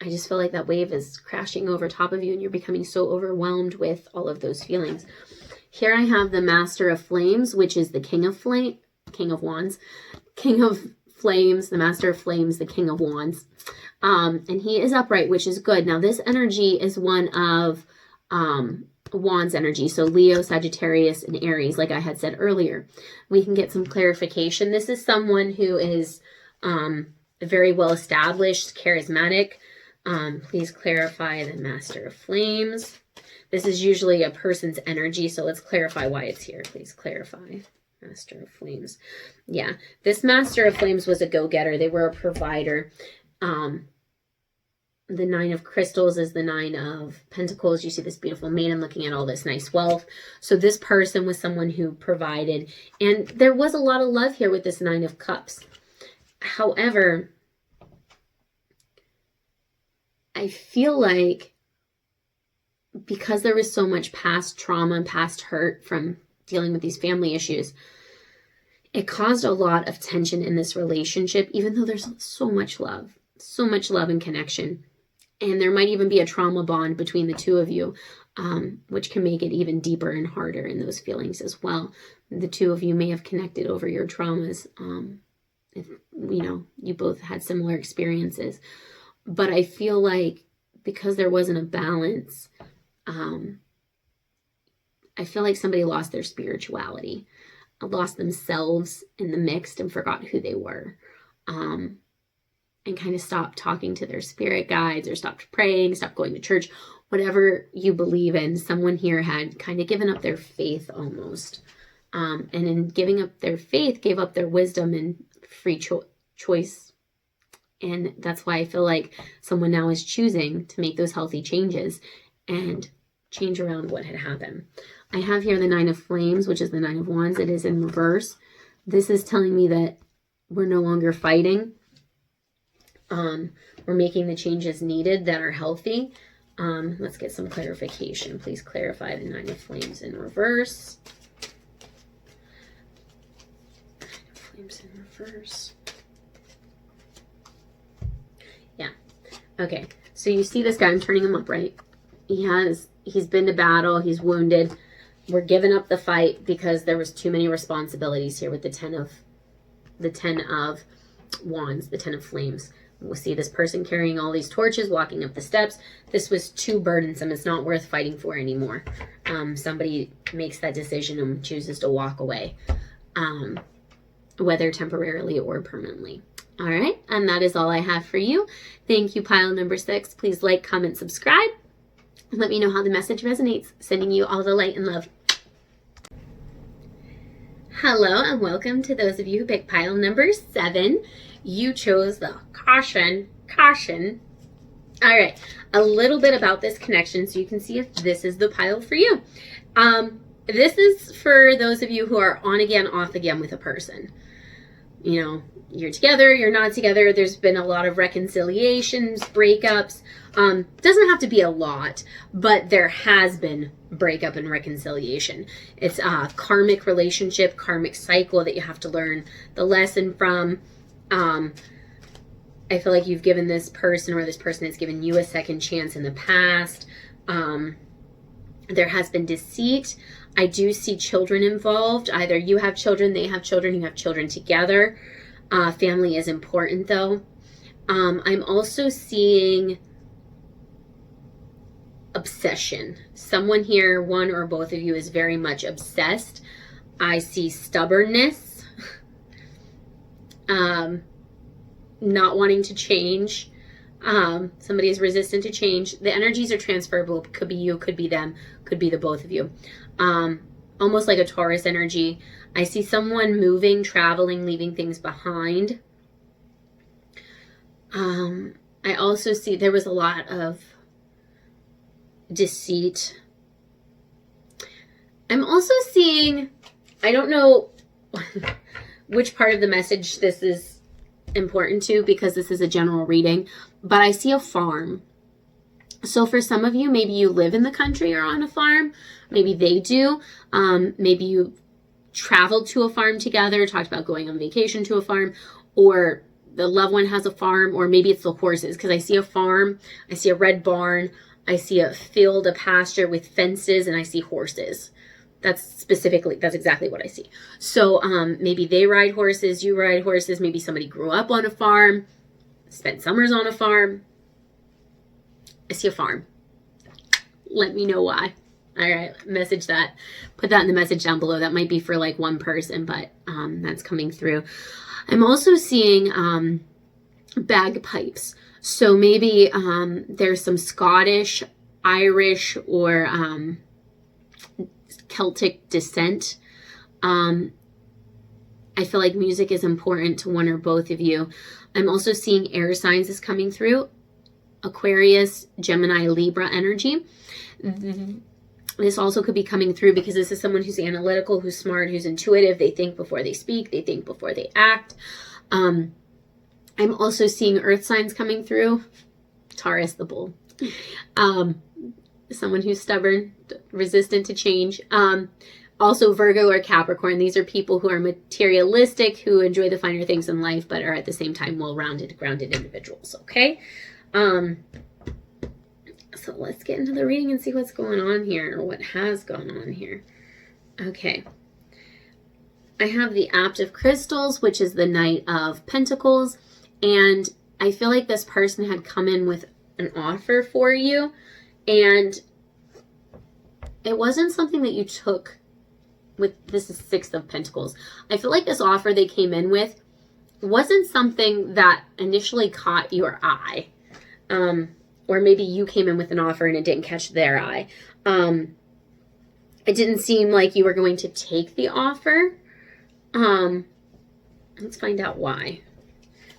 I just feel like that wave is crashing over top of you, and you're becoming so overwhelmed with all of those feelings. Here I have the Master of Flames, which is the King of Wands, King of Flames, the Master of Flames, the King of Wands. And he is upright, which is good. Now, this energy is one of Wands energy. So Leo, Sagittarius, and Aries, like I had said earlier. We can get some clarification. This is someone who is very well established, charismatic. Please clarify the Master of Flames. This is usually a person's energy, so let's clarify why it's here. Please clarify. Master of Flames. Yeah, this Master of Flames was a go-getter. They were a provider. The Nine of Crystals is the Nine of Pentacles. You see this beautiful maiden looking at all this nice wealth. So this person was someone who provided. And there was a lot of love here with this Nine of Cups. However, I feel like because there was so much past trauma and past hurt from dealing with these family issues, it caused a lot of tension in this relationship, even though there's so much love and connection. And there might even be a trauma bond between the two of you, which can make it even deeper and harder in those feelings as well. The two of you may have connected over your traumas. If, you both had similar experiences. But I feel like because there wasn't a balance, I feel like somebody lost their spirituality, lost themselves in the mix and forgot who they were. And kind of stopped talking to their spirit guides, or stopped praying, stopped going to church, whatever you believe in. Someone here had kind of given up their faith almost. And in giving up their faith, gave up their wisdom and free choice. And that's why I feel like someone now is choosing to make those healthy changes and change around what had happened. I have here the Nine of Flames, which is the Nine of Wands. It is in reverse. This is telling me that we're no longer fighting. We're making the changes needed that are healthy. Let's get some clarification. Please clarify the Nine of Flames in reverse. Nine of Flames in reverse. Yeah. Okay. So you see this guy, I'm turning him upright. He's been to battle. He's wounded. We're giving up the fight because there was too many responsibilities here with the Ten of Wands, the Ten of Flames. We'll see this person carrying all these torches, walking up the steps. This was too burdensome. It's not worth fighting for anymore. Somebody makes that decision and chooses to walk away, whether temporarily or permanently. All right, and that is all I have for you. Thank you, pile number 6. Please like, comment, subscribe. Let me know how the message resonates. Sending you all the light and love. Hello and welcome to those of you who picked pile number 7. You chose the caution. All right, a little bit about this connection so you can see if this is the pile for you. This is for those of you who are on again, off again with a person. You know, you're together, you're not together. There's been a lot of reconciliations, breakups. Doesn't have to be a lot, but there has been breakup and reconciliation. It's a karmic relationship, karmic cycle that you have to learn the lesson from. I feel like you've given this person or this person has given you a second chance in the past. There has been deceit. I do see children involved. Either you have children, they have children, you have children together. Family is important though. I'm also seeing obsession. Someone here, one or both of you, is very much obsessed. I see stubbornness. Not wanting to change. Somebody is resistant to change. The energies are transferable. Could be you, could be them, could be the both of you. Almost like a Taurus energy. I see someone moving, traveling, leaving things behind. I also see there was a lot of deceit. I'm also seeing, I don't know which part of the message this is important to because this is a general reading, but I see a farm. So for some of you, maybe you live in the country or on a farm. Maybe they do. Maybe you traveled to a farm together, talked about going on vacation to a farm, or the loved one has a farm, or maybe it's the horses, because I see a farm, I see a red barn, I see a field, a pasture with fences, and I see horses. That's exactly what I see. So maybe they ride horses, you ride horses, maybe somebody grew up on a farm, spent summers on a farm. I see a farm. Let me know why. All right, message that. Put that in the message down below. That might be for like one person, but that's coming through. I'm also seeing bagpipes. So maybe there's some Scottish, Irish, or Celtic descent. I feel like music is important to one or both of you. I'm also seeing air signs is coming through. Aquarius, Gemini, Libra energy. This also could be coming through because this is someone who's analytical, who's smart, who's intuitive. They think before they speak. They think before they act. I'm also seeing earth signs coming through. Taurus, the bull. Someone who's stubborn, resistant to change. Also Virgo or Capricorn. These are people who are materialistic, who enjoy the finer things in life, but are at the same time well-rounded, grounded individuals. Okay. So let's get into the reading and see what's going on here, or what has gone on here. Okay. I have the Apt of Crystals, which is the Knight of Pentacles, and I feel like this person had come in with an offer for you, and it wasn't something that you took with, this is Six of Pentacles. I feel like this offer they came in with wasn't something that initially caught your eye. Or maybe you came in with an offer and it didn't catch their eye. It didn't seem like you were going to take the offer. Let's find out why.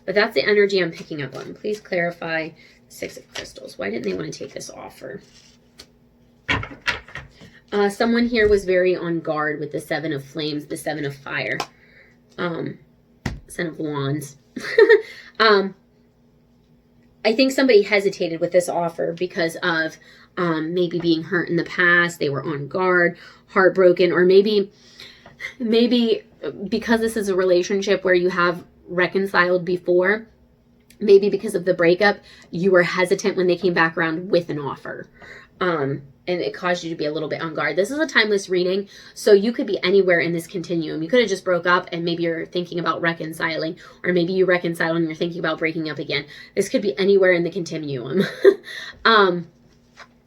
But that's the energy I'm picking up on. Please clarify Six of Crystals. Why didn't they want to take this offer? Someone here was very on guard with the Seven of Flames, the Seven of Fire, Seven of Wands. I think somebody hesitated with this offer because of maybe being hurt in the past. They were on guard, heartbroken, or maybe because this is a relationship where you have reconciled before, maybe because of the breakup, you were hesitant when they came back around with an offer. And it caused you to be a little bit on guard. This is a timeless reading, so you could be anywhere in this continuum. You could have just broke up and maybe you're thinking about reconciling, or maybe you reconcile and you're thinking about breaking up again. This could be anywhere in the continuum.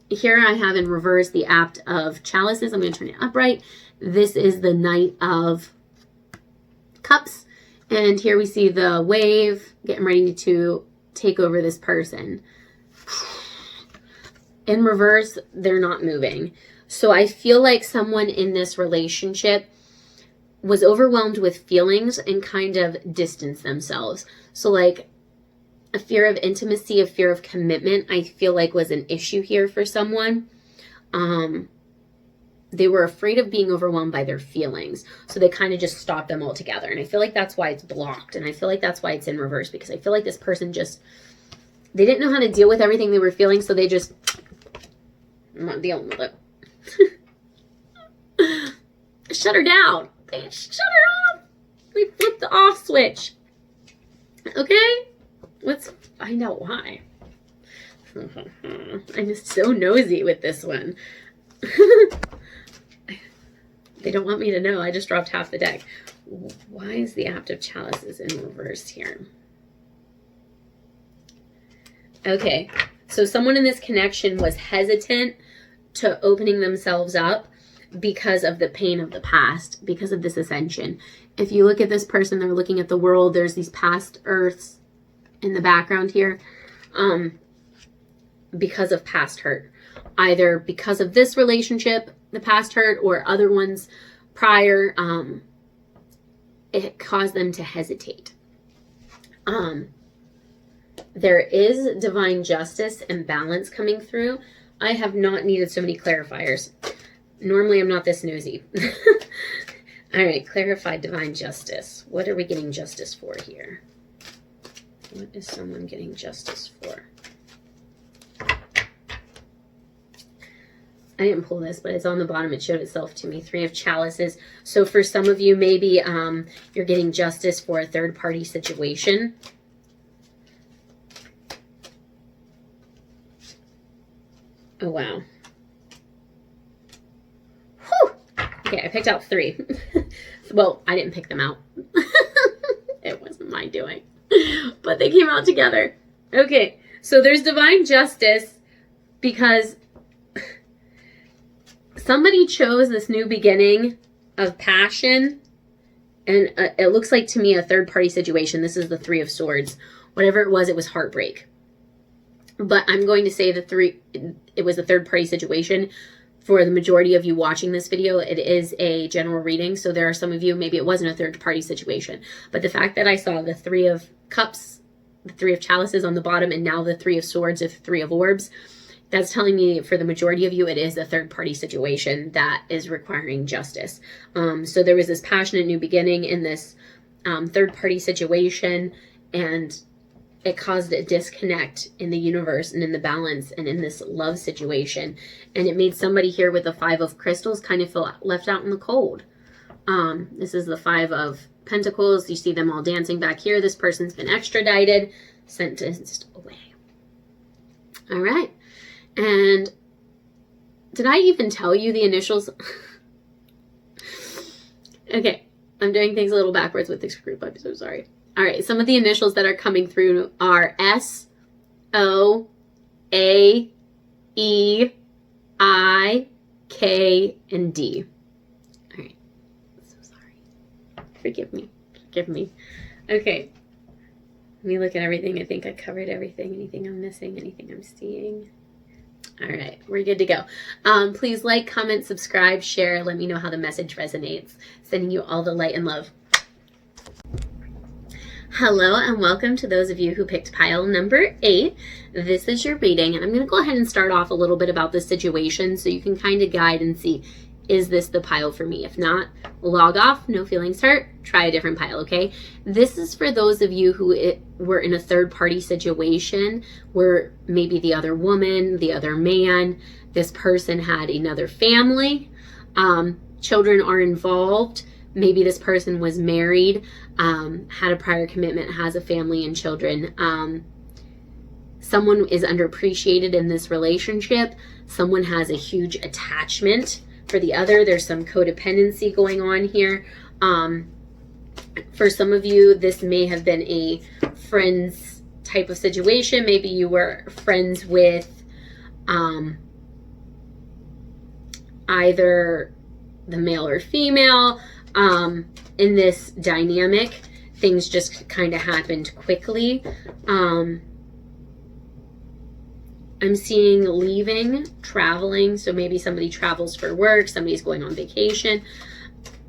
Here I have in reverse the Apt of Chalices. I'm going to turn it upright. This is the Knight of Cups. And here we see the wave getting ready to take over this person. In reverse, they're not moving. So I feel like someone in this relationship was overwhelmed with feelings and kind of distanced themselves. So like a fear of intimacy, a fear of commitment, I feel like was an issue here for someone. They were afraid of being overwhelmed by their feelings. So they kind of just stopped them altogether. And I feel like that's why it's blocked. And I feel like that's why it's in reverse, because I feel like this person just, they didn't know how to deal with everything they were feeling. So they just, I'm not dealing with it. Shut her down. They shut her off. They flipped the off switch. Okay? Let's find out why. I'm just so nosy with this one. They don't want me to know. I just dropped half the deck. Why is the Apt of Chalices in reverse here? Okay, so someone in this connection was hesitant to opening themselves up because of the pain of the past, because of this ascension. If you look at this person, they're looking at the world. There's these past earths in the background here, because of past hurt. Either because of this relationship, the past hurt, or other ones prior, it caused them to hesitate. There is divine justice and balance coming through. I have not needed so many clarifiers. Normally I'm not this nosy. All right, clarified divine justice. What are we getting justice for here? What is someone getting justice for? I didn't pull this, but it's on the bottom. It showed itself to me. 3 of Chalices. So for some of you, maybe you're getting justice for a third-party situation. Oh, wow. Whew. Okay, I picked out 3. Well, I didn't pick them out. It wasn't my doing. But they came out together. Okay, so there's divine justice because somebody chose this new beginning of passion, and it looks like to me a third-party situation. This is the 3 of Swords. Whatever it was heartbreak. But I'm going to say it was a third-party situation. For the majority of you watching this video, it is a general reading. So there are some of you, maybe it wasn't a third-party situation. But the fact that I saw the 3 of Cups, the 3 of Chalices on the bottom, and now the 3 of Swords, the 3 of Orbs, that's telling me for the majority of you, it is a third-party situation that is requiring justice. So there was this passionate new beginning in this third-party situation, and it caused a disconnect in the universe and in the balance and in this love situation. And it made somebody here with the 5 of Crystals kind of feel left out in the cold. This is the 5 of Pentacles. You see them all dancing back here. This person's been extradited, sentenced away. All right. And did I even tell you the initials? Okay, I'm doing things a little backwards with this group. I'm so sorry. All right, some of the initials that are coming through are S, O, A, E, I, K, and D. All right, so sorry. Forgive me. Forgive me. Okay, let me look at everything. I think I covered everything. Anything I'm missing? Anything I'm seeing? All right, we're good to go. Please like, comment, subscribe, share. Let me know how the message resonates. Sending you all the light and love. Hello and welcome to those of you who picked pile number 8. This is your reading, and I'm going to go ahead and start off a little bit about this situation so you can kind of guide and see, is this the pile for me? If not, log off, no feelings hurt, try a different pile, okay? This is for those of you who were in a third-party situation where maybe the other woman, the other man, this person had another family, children are involved. Maybe this person was married, had a prior commitment, has a family and children. Someone is underappreciated in this relationship. Someone has a huge attachment for the other. There's some codependency going on here. For some of you, this may have been a friends type of situation. Maybe you were friends with either the male or female. In this dynamic, things just kind of happened quickly. I'm seeing leaving, traveling. So maybe somebody travels for work, somebody's going on vacation.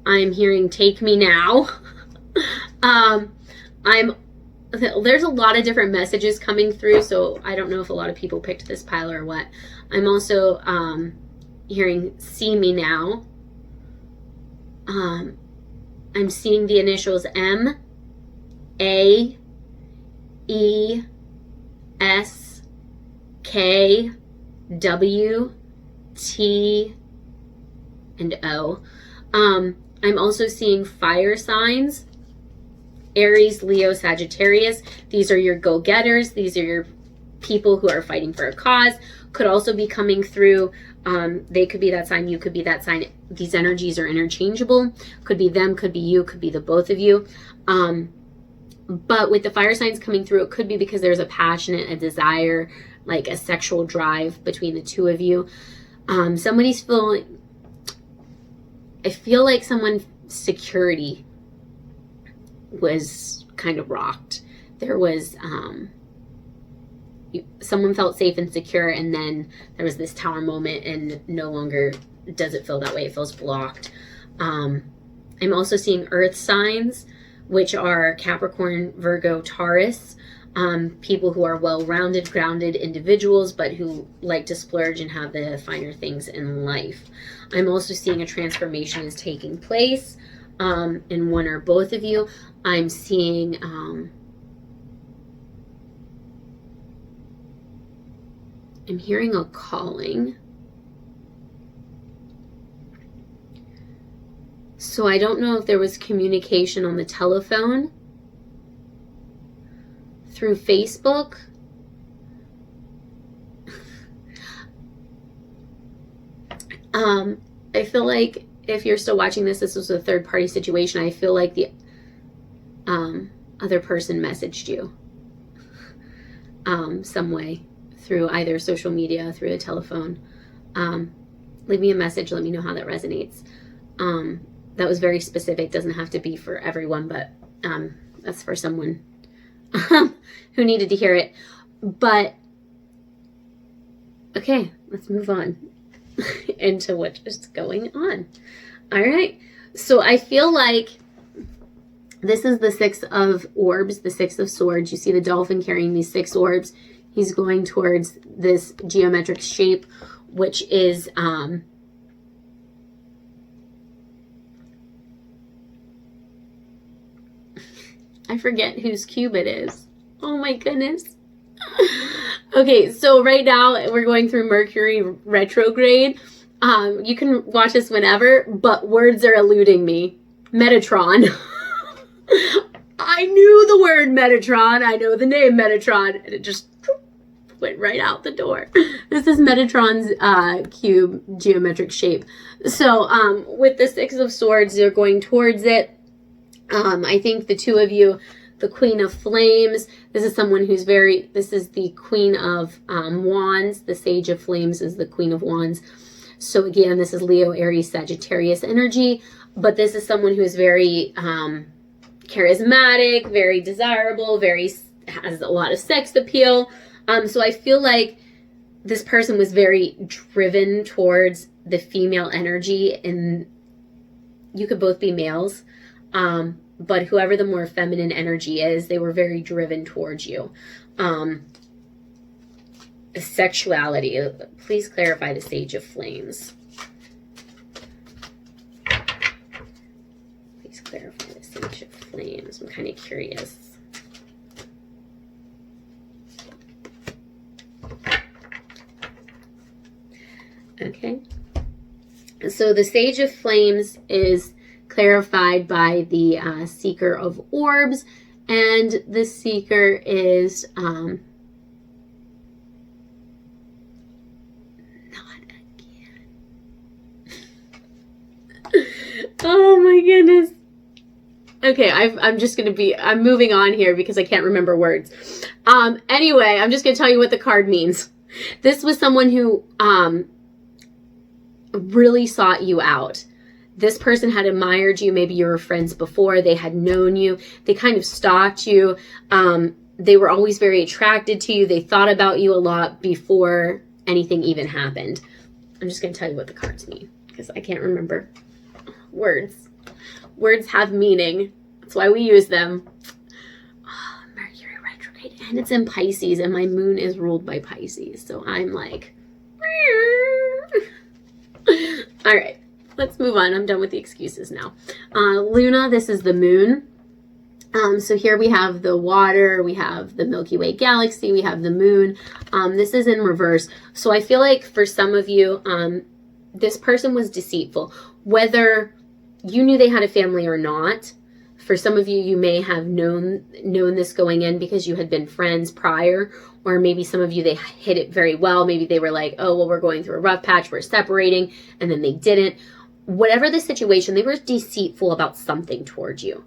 I'm hearing take me now. There's a lot of different messages coming through, so I don't know if a lot of people picked this pile or what. I'm also hearing see me now. I'm seeing the initials M, A, E, S, K, W, T, and O. I'm also seeing fire signs. Aries, Leo, Sagittarius. These are your go-getters. These are your people who are fighting for a cause. Could also be coming through. They could be that sign. You could be that sign. These energies are interchangeable. Could be them, could be you, could be the both of you. But with the fire signs coming through, it could be because there's a passionate, a desire, like a sexual drive between the two of you. Somebody's feeling, I feel like someone's security was kind of rocked. There was, someone felt safe and secure, and then there was this tower moment, and no longer does it feel that way. It feels blocked. I'm also seeing earth signs, which are Capricorn, Virgo, Taurus. People who are well-rounded, grounded individuals, but who like to splurge and have the finer things in life. I'm also seeing a transformation is taking place in one or both of you. I'm seeing I'm hearing a calling. So I don't know if there was communication on the telephone, through Facebook. I feel like if you're still watching this was a third party situation. I feel like the other person messaged you some way through either social media, through a telephone. Leave me a message. Let me know how that resonates. That was very specific. Doesn't have to be for everyone, but that's for someone who needed to hear it. But okay, let's move on into what is going on. All right. So I feel like this is the Six of Orbs, the Six of Swords. You see the dolphin carrying these 6 orbs. He's going towards this geometric shape, which is I forget whose cube it is. Oh my goodness. Okay, so right now we're going through Mercury retrograde. You can watch this whenever, but words are eluding me. Metatron. I knew the word Metatron. I know the name Metatron, and it just went right out the door. This is Metatron's cube geometric shape. So with the 6 of Swords, you're going towards it. I think the two of you, the Queen of Flames, this is someone who's this is the Queen of Wands. The Sage of Flames is the Queen of Wands. So again, this is Leo, Aries, Sagittarius energy, but this is someone who is very charismatic, very desirable, has a lot of sex appeal. So I feel like this person was very driven towards the female energy, and you could both be males. But whoever the more feminine energy is, they were very driven towards you. Sexuality. Please clarify the Sage of Flames. Please clarify the Sage of Flames. I'm kind of curious. Okay. So the Sage of Flames is clarified by the Seeker of Orbs, and the Seeker is not again. Oh my goodness. Okay, I'm moving on here because I can't remember words. Anyway, I'm just gonna tell you what the card means. This was someone who really sought you out. This person had admired you. Maybe you were friends before. They had known you. They kind of stalked you. they were always very attracted to you. They thought about you a lot before anything even happened. I'm just going to tell you what the cards mean because I can't remember words. Words have meaning. That's why we use them. Oh, Mercury retrograde. And it's in Pisces, and my moon is ruled by Pisces. So I'm like, all right, let's move on. I'm done with the excuses now. Luna, this is the moon. So here we have the water, we have the Milky Way galaxy, we have the moon. This is in reverse. So I feel like for some of you, this person was deceitful. Whether you knew they had a family or not, for some of you, you may have known this going in because you had been friends prior, or maybe some of you, they hid it very well. Maybe they were like, oh, well, we're going through a rough patch, we're separating, and then they didn't. Whatever the situation, they were deceitful about something towards you.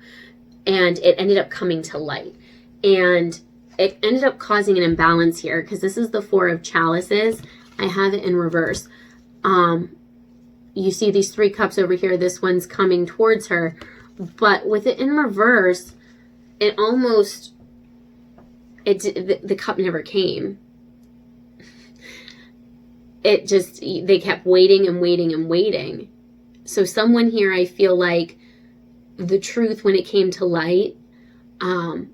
And it ended up coming to light. And it ended up causing an imbalance here because this is the Four of Chalices. I have it in reverse. You see these 3 cups over here. This one's coming towards her. But with it in reverse, it almost, the cup never came. It just, they kept waiting and waiting and waiting. So someone here, I feel like, the truth when it came to light, I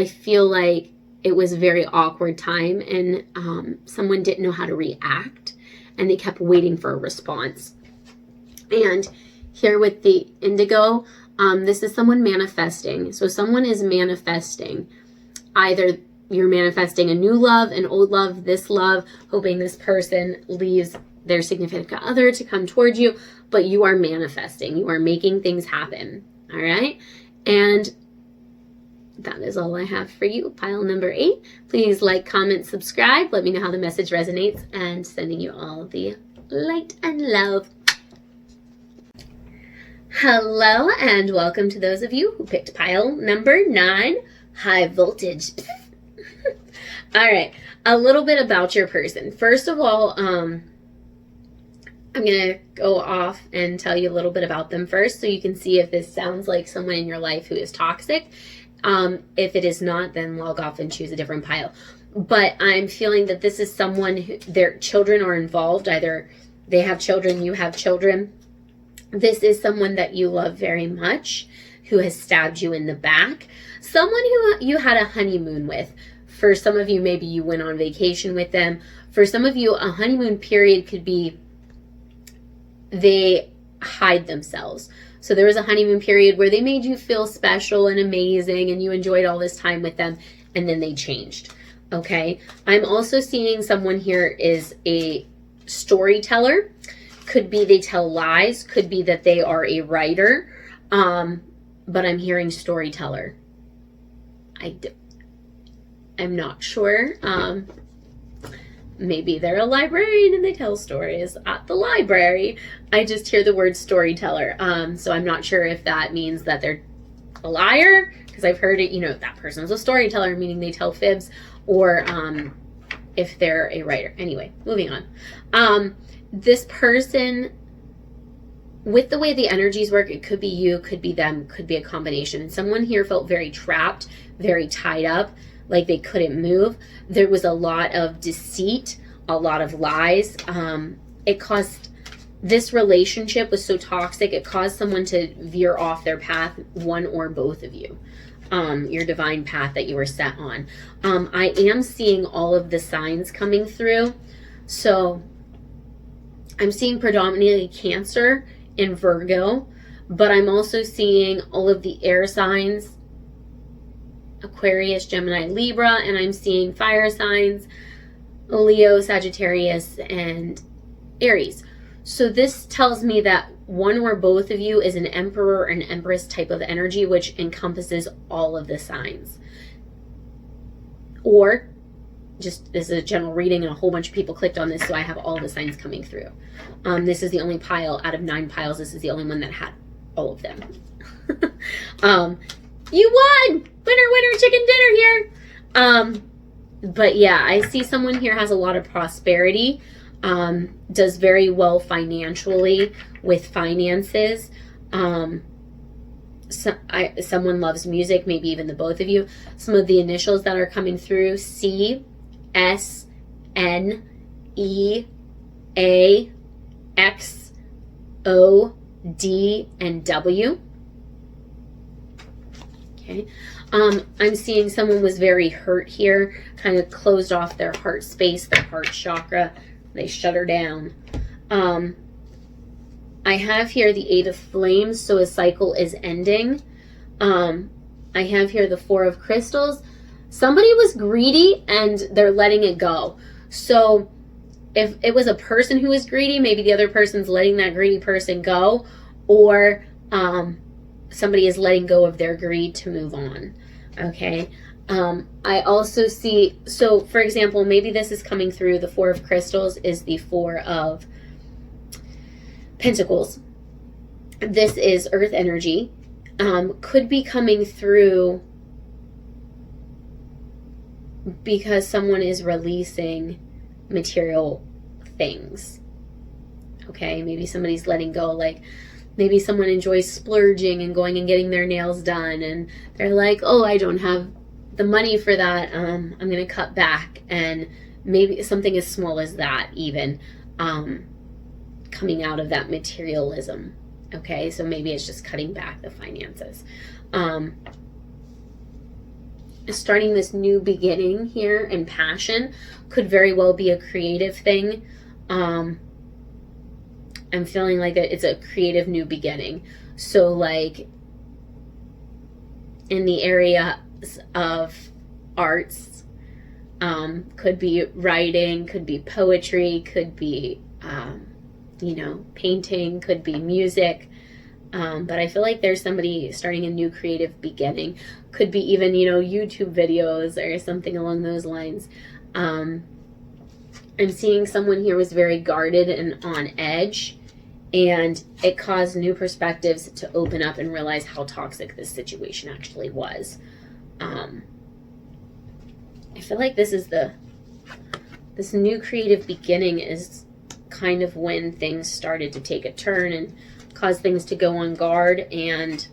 feel like it was a very awkward time, and someone didn't know how to react, and they kept waiting for a response. And here with the indigo, this is someone manifesting. So someone is manifesting. Either you're manifesting a new love, an old love, this love, hoping this person leaves their significant other to come towards you, but you are manifesting. You are making things happen. All right. And that is all I have for you. Pile number 8. Please like, comment, subscribe. Let me know how the message resonates, and sending you all the light and love. Hello, and welcome to those of you who picked pile number 9, high voltage. All right. A little bit about your person. First of all, I'm going to go off and tell you a little bit about them first so you can see if this sounds like someone in your life who is toxic. If it is not, then log off and choose a different pile. But I'm feeling that this is someone who, their children are involved. Either they have children, you have children. This is someone that you love very much, who has stabbed you in the back. Someone who you had a honeymoon with. For some of you, maybe you went on vacation with them. For some of you, a honeymoon period could be they hide themselves. So there was a honeymoon period where they made you feel special and amazing and you enjoyed all this time with them, and then they changed. Okay. I'm also seeing someone here is a storyteller. Could be they tell lies. Could be that they are a writer. But I'm hearing storyteller. I'm not sure. Maybe they're a librarian and they tell stories at the library. I just hear the word storyteller. So I'm not sure if that means that they're a liar, because I've heard it, you know, that person's a storyteller, meaning they tell fibs, or if they're a writer. Anyway, moving on. This person, with the way the energies work, it could be you, could be them, could be a combination. And someone here felt very trapped, very tied up, like they couldn't move. There was a lot of deceit, a lot of lies. It caused, this relationship was so toxic, it caused someone to veer off their path, one or both of you, your divine path that you were set on. I am seeing all of the signs coming through. So I'm seeing predominantly Cancer and Virgo, but I'm also seeing all of the air signs, Aquarius, Gemini, Libra, and I'm seeing fire signs, Leo, Sagittarius, and Aries. So this tells me that one or both of you is an Emperor or an Empress type of energy, which encompasses all of the signs. Or just, this is a general reading and a whole bunch of people clicked on this, so I have all the signs coming through. This is the only pile out of 9 piles. This is the only one that had all of them. You won! Winner, winner, chicken dinner here. But yeah, I see someone here has a lot of prosperity, does very well financially with finances. someone loves music, maybe even the both of you. Some of the initials that are coming through: C, S, N, E, A, X, O, D, and W. Okay. I'm seeing someone was very hurt here, kind of closed off their heart space, their heart chakra. They shut her down. I have here the Eight of Flames, so a cycle is ending. I have here the Four of Crystals. Somebody was greedy and they're letting it go. So if it was a person who was greedy, maybe the other person's letting that greedy person go, or somebody is letting go of their greed to move on. Okay. I also see, so for example, maybe this is coming through. The Four of Crystals is the Four of Pentacles. This is earth energy. Could be coming through because someone is releasing material things. Okay, maybe somebody's letting go, like maybe someone enjoys splurging and going and getting their nails done, and they're like, oh, I don't have the money for that. I'm going to cut back. And maybe something as small as that even coming out of that materialism. Okay, so maybe it's just cutting back the finances. Starting this new beginning here in passion could very well be a creative thing. I'm feeling like it's a creative new beginning. So like in the area of arts, could be writing, could be poetry, could be painting, could be music, but I feel like there's somebody starting a new creative beginning. Could be even YouTube videos or something along those lines. I'm seeing someone here was very guarded and on edge, and it caused new perspectives to open up and realize how toxic this situation actually was. I feel like this new creative beginning is kind of when things started to take a turn and cause things to go on guard and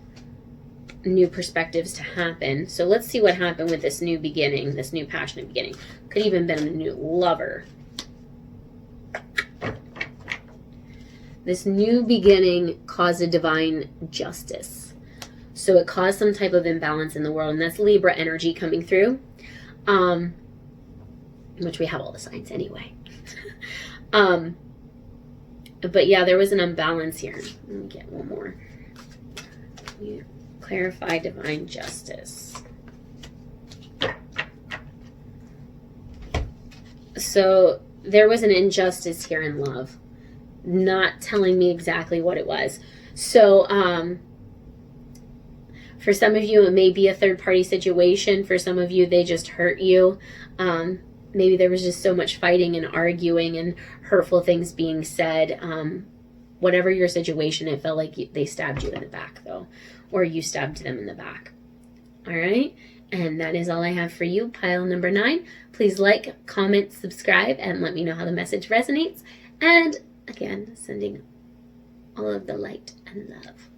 new perspectives to happen. So let's see what happened with this new beginning, this new passionate beginning. Could even been a new lover. This new beginning caused a divine justice. So it caused some type of imbalance in the world, and that's Libra energy coming through, which we have all the signs anyway. But yeah, there was an imbalance here. Let me get one more. Clarify divine justice. So there was an injustice here in love. Not telling me exactly what it was. So for some of you, it may be a third-party situation. For some of you, they just hurt you. Maybe there was just so much fighting and arguing and hurtful things being said. Whatever your situation, it felt like they stabbed you in the back, though. Or you stabbed them in the back. All right? And that is all I have for you, pile number 9. Please like, comment, subscribe, and let me know how the message resonates. And again, sending all of the light and love.